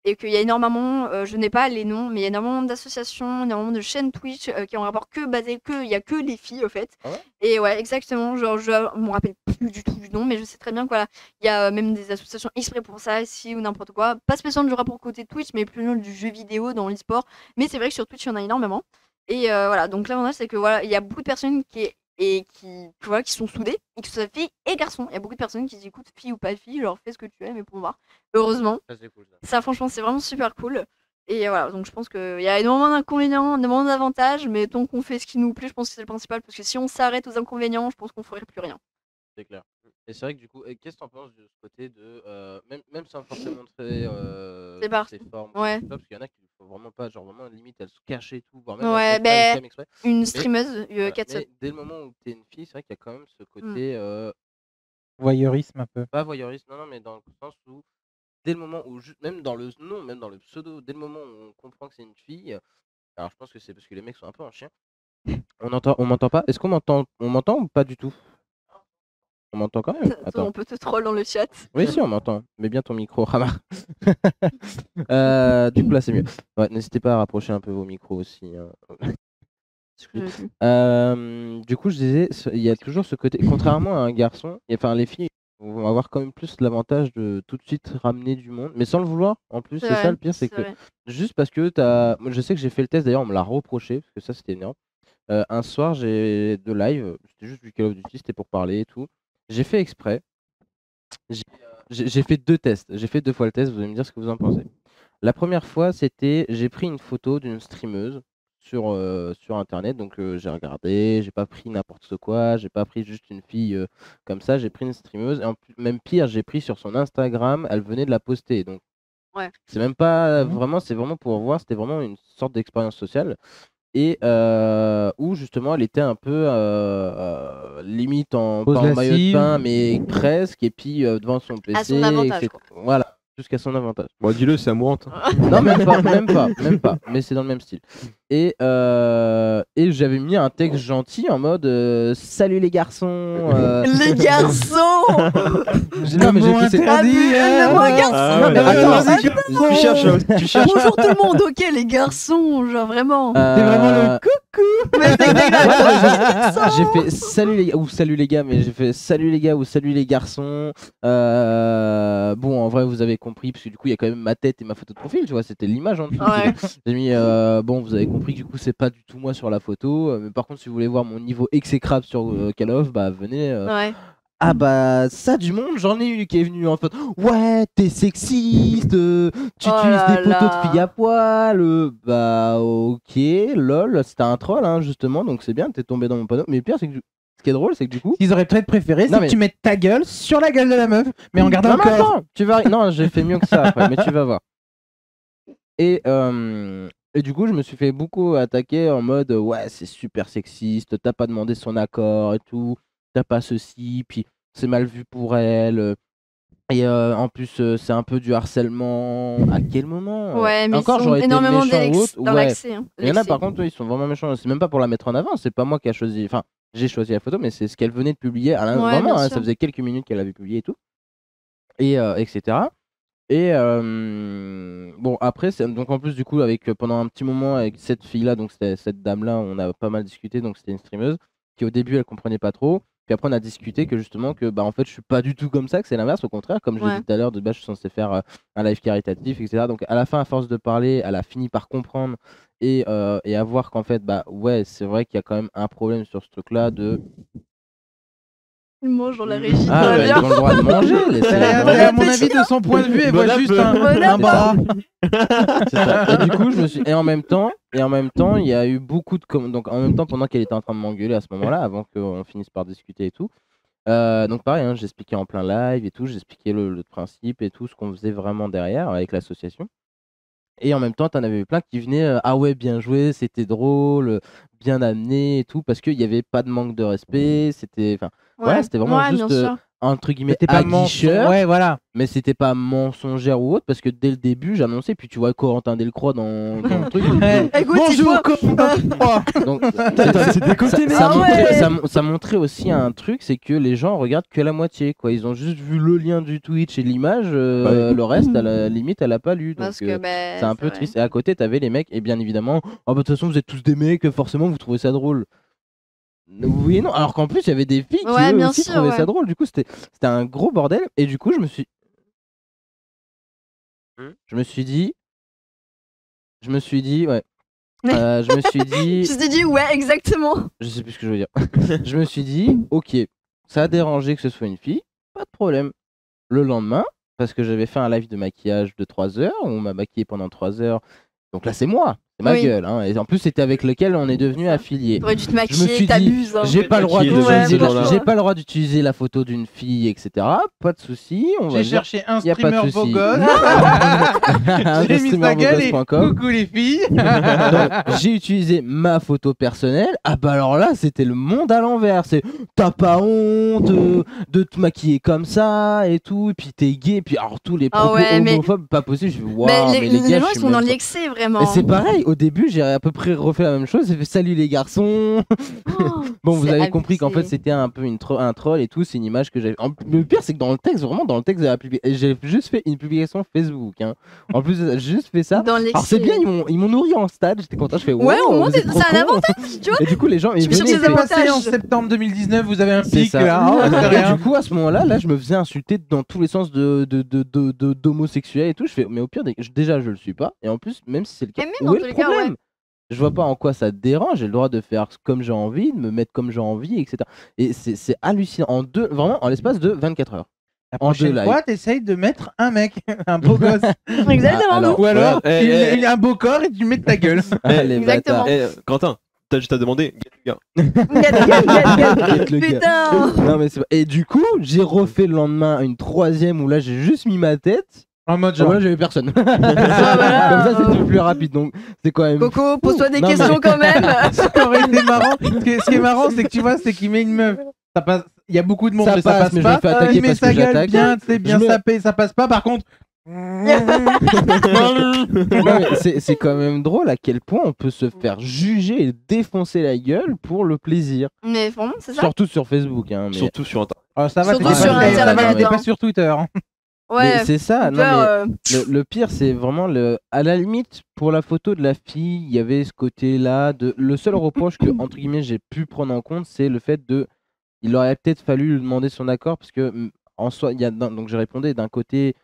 Et qu'il y a énormément, je n'ai pas les noms, mais il y a énormément d'associations, énormément de chaînes Twitch qui ont un rapport il y a que les filles, au fait. Ah ouais Et ouais, exactement. Genre, je me rappelle plus du tout du nom, mais je sais très bien que voilà, il y a même des associations exprès pour ça, ici ou n'importe quoi. Pas spécialement du rapport côté Twitch, mais plus du jeu vidéo dans l'e-sport. Mais c'est vrai que sur Twitch, il y en a énormément. Et voilà, donc l'avantage, c'est que voilà, il y a beaucoup de personnes qui sont soudées, et que ce soit filles et garçons. Il y a beaucoup de personnes qui disent écoute, fille ou pas fille, genre fais ce que tu aimes, mais pour voir. Heureusement. Ça, c'est cool, ça. Ça, franchement, c'est vraiment super cool. Et voilà, donc je pense qu'il y a énormément d'inconvénients, énormément d'avantages, mais tant qu'on fait ce qui nous plaît, je pense que c'est le principal. Parce que si on s'arrête aux inconvénients, je pense qu'on ferait plus rien. C'est clair. Et c'est vrai que du coup, qu'est-ce que t'en penses de ce côté de. Même sans forcément montrer C'est parti. ses formes, Ouais. tout ça, parce qu'il y en a qui ne faut vraiment pas, genre vraiment limite, elles se cachent et tout, voire même Ouais, elles font pas les exprès. une streameuse, Voilà. 4 Mais dès le moment où t'es une fille, c'est vrai qu'il y a quand même ce côté. Voyeurisme un peu. Pas voyeurisme, non, mais dans le sens où. Dès le moment où. Même dans le nom, même dans le pseudo, dès le moment où on comprend que c'est une fille. Alors je pense que c'est parce que les mecs sont un peu en chien. On m'entend pas. Est-ce qu'on m'entend ou pas du tout? On m'entend quand même. Attends. On peut te troll dans le chat. Oui, si, on m'entend. Mets bien ton micro, Hamar. Du coup, là, c'est mieux. Ouais, n'hésitez pas à rapprocher un peu vos micros aussi. Du coup, je disais, il y a toujours ce côté. Contrairement à un garçon, enfin, les filles vont avoir quand même plus l'avantage de tout de suite ramener du monde, mais sans le vouloir. En plus, c'est ça le pire, c'est que juste parce que moi, je sais que j'ai fait le test. D'ailleurs, on me l'a reproché parce que ça, c'était énorme. Un soir, j'ai de live. C'était juste du Call of Duty, c'était pour parler et tout. J'ai fait exprès. J'ai fait 2 tests. J'ai fait 2 fois le test. Vous allez me dire ce que vous en pensez. La première fois, c'était j'ai pris une photo d'une streameuse sur internet. Donc j'ai regardé. J'ai pas pris n'importe quoi. J'ai pas pris juste une fille comme ça. J'ai pris une streameuse. Et même pire, j'ai pris sur son Instagram. Elle venait de la poster. Donc Ouais. c'est même pas vraiment. C'est vraiment pour voir. C'était vraiment une sorte d'expérience sociale. Et où justement elle était un peu limite en Pose pas en maillot de lascive. bain, mais presque, et puis devant son PC. À son avantage, etc. quoi. Voilà, jusqu'à son avantage. Bon, dis-le, c'est amourante. Non, même pas, mais c'est dans le même style. Et j'avais mis un texte gentil en mode salut les garçons. Les garçons. Non, mais j'ai fait cette- Le mot garçon. Non, mais attends, Tu cherches. Bonjour tout le monde, ok les garçons, genre vraiment. C'est vraiment le coucou. Mais c'est exactement. J'ai fait salut les gars ou salut les gars, mais j'ai fait salut les gars ou salut les garçons. Bon, en vrai, vous avez compris, parce que du coup, il y a quand même ma tête et ma photo de profil, tu vois, c'était l'image en dessous. Ouais. J'ai mis bon, vous avez compris que du coup, c'est pas du tout moi sur la photo, mais par contre, si vous voulez voir mon niveau exécrable sur Call of, bah venez. Ouais. Ah bah ça du monde, j'en ai eu qui est venu en fait. Ouais, t'es sexiste, tu utilises des photos de filles à poil. Bah ok, lol, c'était un troll hein, justement, donc c'est bien, t'es tombé dans mon panneau. Mais le pire c'est que ce qui est drôle, c'est que du coup. Ce qu'ils auraient peut-être préféré, c'est Non, que mais- tu mettes ta gueule sur la gueule de la meuf, mais en gardant Non, le mais corps. attends, tu vas. Non, j'ai fait mieux que ça après, mais tu vas voir. Et du coup, je me suis fait beaucoup attaquer en mode ouais, c'est super sexiste, t'as pas demandé son accord et tout, t'as pas ceci, puis c'est mal vu pour elle. Et en plus, c'est un peu du harcèlement. À quel moment Ouais, mais Encore, ils sont j'aurais été énormément méchant ou autre. dans Ouais. l'accès. Hein, Il y en a l'excès. par contre, ils sont vraiment méchants. C'est même pas pour la mettre en avant, c'est pas moi qui a choisi. Enfin, j'ai choisi la photo, mais c'est ce qu'elle venait de publier. Ouais, Vraiment, bien hein, sûr. ça faisait quelques minutes qu'elle avait publié et tout. Et etc. Et bon, après, donc en plus, du coup, pendant un petit moment, avec cette fille-là, donc c'était cette dame-là, on a pas mal discuté. Donc c'était une streameuse qui, au début, elle comprenait pas trop. Puis après, on a discuté que justement, que bah en fait, je suis pas du tout comme ça, que c'est l'inverse. Au contraire, comme je l'ai Ouais. dit tout à l'heure, de base, je suis censé faire un live caritatif, etc. Donc à la fin, à force de parler, elle a fini par comprendre et à voir qu'en fait, bah ouais, c'est vrai qu'il y a quand même un problème sur ce truc-là de. Ils mangent dans la régie. Ah, tout va bah, bien. ils ont le droit de manger. laissez-les manger. À mon avis, de son point de vue, elle Bon voit app. juste Bon un bras. C'est ça. Et du coup, je me suis. Et en même temps, il y a eu beaucoup de. Donc, en même temps, pendant qu'elle était en train de m'engueuler à ce moment-là, avant qu'on finisse par discuter et tout. Donc, pareil, hein, j'expliquais en plein live et tout. J'expliquais le principe et tout, ce qu'on faisait vraiment derrière avec l'association. Et en même temps, t'en avais eu plein qui venaient ah ouais, bien joué, c'était drôle, bien amené et tout, parce qu'il n'y avait pas de manque de respect. C'était. Enfin, voilà, c'était vraiment Ouais, juste bien sûr. entre guillemets C'était pas aguicheur, Ouais, voilà. mais c'était pas mensongère ou autre parce que dès le début j'annonçais, puis tu vois Corentin Delcroix dans le truc. Écoute, Bonjour, Corentin. Donc, c'est décoté, mec. ça montrait aussi un truc, c'est que les gens regardent que la moitié, quoi. Ils ont juste vu le lien du Twitch et l'image, le reste, à la limite, elle a pas lu. Donc, Parce que c'est un peu triste. Et à côté, t'avais les mecs, et bien évidemment, oh, bah, de toute façon, vous êtes tous des mecs, forcément, vous trouvez ça drôle. Oui et non, alors qu'en plus, il y avait des filles qui Ouais, eux bien aussi sûr, trouvaient ouais. ça drôle. Du coup, c'était un gros bordel. Et du coup, je me suis dit, ouais. Je me suis dit, Je t'ai dit, ouais, exactement. je sais plus ce que je veux dire. Je me suis dit, ok, ça a dérangé que ce soit une fille, pas de problème. Le lendemain, parce que j'avais fait un live de maquillage de 3 heures, où on m'a maquillé pendant 3 heures. Donc là, c'est moi, c'est ma Oui. gueule. Hein. Et en plus, c'était avec lequel on est devenu affiliés. T'aurais dû te Je me maquiller, suis dit, t'abuses. Hein. j'ai pas le droit Maquillé de d'utiliser Ouais, bien sûr. j'ai pas le droit d'utiliser la photo d'une fille, etc. Pas de souci. On va J'ai dire. cherché un Y a pas de streamer beau souci. gosse. J'ai mis sa gueule et Streamerbeaugosse.com. coucou les filles. Donc, j'ai utilisé ma photo personnelle. Ah bah alors là, c'était le monde à l'envers. C'est t'as pas honte de te maquiller comme ça et tout. Et puis t'es gay. Et puis alors tous les Ah propos ouais, mais- homophobes, pas possible. Je fais waouh, Mais mais les les gars, gens je ils suis sont dans même pas- l'excès vraiment. Et c'est pareil. Au début, j'ai à peu près refait la même chose. J'ai fait salut les garçons. Oh, Bon, vous c'est avez compris qu'en fait abusé. c'était un peu un troll et tout. C'est une image que j'avais. Le pire, c'est que dans le texte, vraiment dans le texte de la j'ai juste fait une publication Facebook. Hein. En plus, j'ai juste fait ça. Dans l'excès. Alors c'est bien, ils m'ont nourri en stade, j'étais content, je fais Ouais, wow, au moins, vous êtes trop c'est un cons. avantage, tu vois. Et du coup les gens ils Je me suis venaient, dit, ils C'est c'est faisaient- passé en avantages. septembre 2019, vous avez un C'est pic ça. là. Oh, c'est Et rien. du coup à ce moment-là, je me faisais insulter dans tous les sens d'homosexuel et tout. Je fais mais au pire déjà je le suis pas et en plus même si c'est le cas, Et même où dans est tous le les cas, problème? ouais. Je vois pas en quoi ça te dérange, j'ai le droit de faire comme j'ai envie, de me mettre comme j'ai envie, etc. Et c'est hallucinant vraiment en l'espace de 24 heures. La En 2 prochaine lives. fois, t'essayes de mettre un mec, un beau gosse. Exactement. alors, Ou alors, Ouais, un beau corps et tu mets de ta gueule. Ah, les Exactement. bâtards. Quentin, t'as juste à demander. Gars. Arrête, le gars. Putain. Non, mais et du coup, j'ai refait le lendemain une troisième où là j'ai juste mis ma tête. En mode Genre genre. là j'avais personne. voilà. Comme ça c'était plus rapide. Donc c'est quand même. Coco, pose-toi des Non, mais- questions quand même. Ce qui aurait été marrant, ce qui est marrant, c'est que tu vois, c'est qu'il met une meuf. Ça passe. Il y a beaucoup de monde, Ça mais ça passe, passe mais je pas. me fais attaquer Il met parce sa que gueule j'attaque. bien, tu sais, bien Je me- sapé, ça passe pas. Par contre. Non, mais c'est quand même drôle à quel point on peut se faire juger et défoncer la gueule pour le plaisir. Mais vraiment, c'est ça. Surtout sur Facebook. Hein, mais... Surtout sur Internet. Oh, ça va, Surtout t'étais sur pas- ça va, Internet, t'étais pas hein. sur Twitter. mais Ouais. c'est ça. Twitter, Non, mais le pire, c'est vraiment à la limite, pour la photo de la fille, il y avait ce côté-là. Le seul reproche que, entre guillemets, j'ai pu prendre en compte, c'est le fait de. Il aurait peut-être fallu lui demander son accord, parce que, en soi, donc je répondais d'un côté.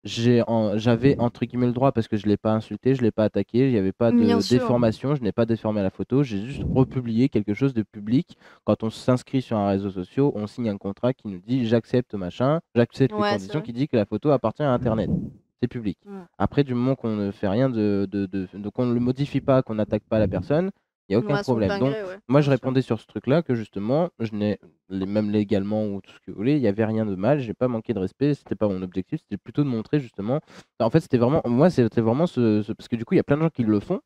J'avais entre guillemets le droit parce que je l'ai pas insulté, je l'ai pas attaqué, il n'y avait pas de Bien sûr. déformation, je n'ai pas déformé la photo, j'ai juste republié quelque chose de public. Quand on s'inscrit sur un réseau social, on signe un contrat qui nous dit j'accepte machin, j'accepte Ouais, les c'est conditions vrai. qui dit que la photo appartient à Internet. C'est public. Ouais. Après, du moment qu'on ne fait rien qu'on ne le modifie pas, qu'on n'attaque pas la personne, il n'y a aucun Ouais, son problème. plein Donc, gré, ouais. moi, je Bien sûr. répondais sur ce truc-là que justement, je n'ai même légalement ou tout ce que vous voulez, il n'y avait rien de mal, j'ai pas manqué de respect, c'était pas mon objectif, c'était plutôt de montrer justement. En fait, c'était vraiment, moi, c'était vraiment parce que du coup, il y a plein de gens qui le font.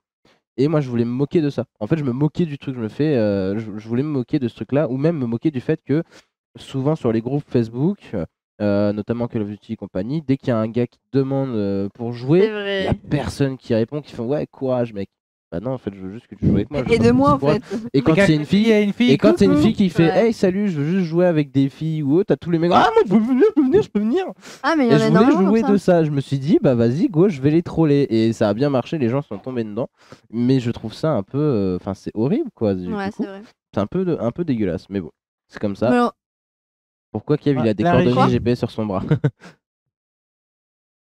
Et moi, je voulais me moquer de ça. En fait, je me moquais du truc, je voulais me moquer de ce truc-là, ou même me moquer du fait que souvent sur les groupes Facebook, notamment Call of Duty et compagnie, dès qu'il y a un gars qui demande pour C'est jouer, il vrai. n'y a personne qui répond, qui fait ouais, courage, mec. Bah non, en fait, je veux juste que tu joues avec moi. je veux Et pas de que moi tu en courages. fait. Et quand c'est une fille, et quand c'est une fille qui fait Ouais. hey salut, je veux juste jouer avec des filles ou autre, t'as tous les mecs ah moi je peux venir. Ah mais il y Et en je a voulais énormément jouer comme de ça. ça. Je me suis dit bah vas-y go, je vais les troller et ça a bien marché, les gens sont tombés dedans. Mais je trouve ça un peu, enfin c'est horrible quoi. Du Ouais, coup, c'est vrai. c'est un peu dégueulasse, mais bon, c'est comme ça. Mais alors, Pourquoi Kev il Ouais, a des la coordonnées régie. GPS sur son bras?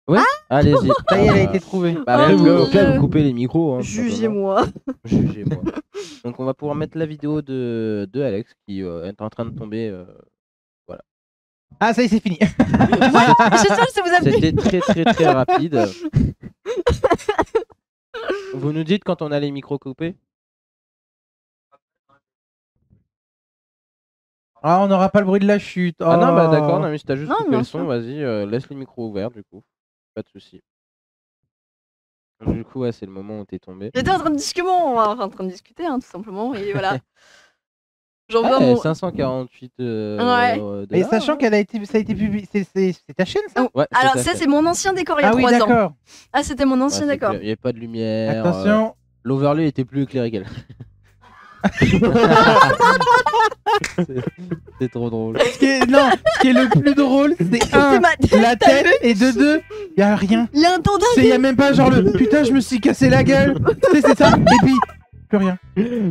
Ouais, allez-y. Ça y est, elle a été trouvée. Bah, après, Oh vous, mon au cas, Dieu. vous coupez les micros. Hein, tout simplement. jugez-moi. Jugez-moi. Donc on va pouvoir mettre la vidéo de Alex qui est en train de tomber. Ah, ça y est, c'est fini. J'espère que ça vous a plu. C'était très très très rapide. Vous nous dites quand on a les micros coupés? Ah, on n'aura pas le bruit de la chute. Ah non, bah Oh. d'accord, non, mais si t'as juste Non, coupé bien le son, sûr. vas-y, laisse les micros ouverts du coup. Pas de soucis. Du coup, ouais, c'est le moment où t'es tombé. J'étais en train de discuter, on va en train de discuter, hein, tout simplement, et voilà. J'envoie Ouais, mon. 548 Ouais. Et $. sachant qu'elle a été, ça a été publié, c'est ta chaîne ça? Ouais, Alors tout à ça fait. c'est mon ancien décor il y a Ah oui, 3 ans. d'accord. Ah c'était mon Ouais, ancien c'est décor. clair, il n'y avait pas de lumière. Attention. L'overlay était plus éclairé qu'elle. C'est trop drôle. Ce qui est le plus drôle, c'est un, la tête, et de deux, y a rien. Il y a un temps Y a même pas genre le putain, je me suis cassé la gueule. Tu sais, c'est ça. Et puis plus rien.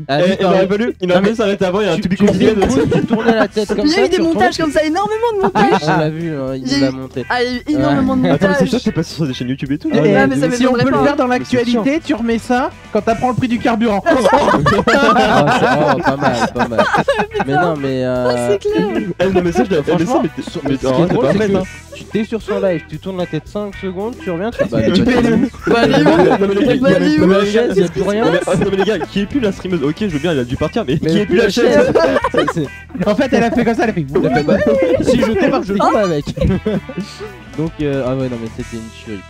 Ah, Il vite, aurait fallu s'arrêter avant, il y a un tu tube faisais une pause, tu tournais la tête comme Il y ça. a eu des tu montages retournais, comme ça, énormément de tu- montages. On l'a vu, hein, il J'ai nous l'a eu- montré. Ah, il y a eu énormément de Attends, mais c'est montages. sûr, c'est pas sur des chaînes YouTube et tout. Et, Ouais, mais ça si on m'étonnerait peut pas, le faire dans Mais c'est l'actualité, tu remets ça quand t'apprends le prix du carburant. Ah, pas mal. Mais non, mais. C'est clair. Non, mais ça, je l'avais fait, mais ça, Franchement, mais sur- mais ce qui est t'es drôle, pas c'est prête, que hein. tu t'es sur son live, tu tournes la tête 5 secondes, tu reviens, tu fais bah, Tu payes le- Bah, allez, Non, mais les gars, Bah, non, mais allez, les où gars, chaise, y a plus rien. non, mais les gars, qui est plus la streameuse? Ok, je veux bien, elle a dû partir, mais Mais qui est plus la chaise? En fait, elle a fait comme ça, elle a fait. Si je t'ai pas, je tourne avec. Donc, ah ouais, non, mais c'était une tuerie.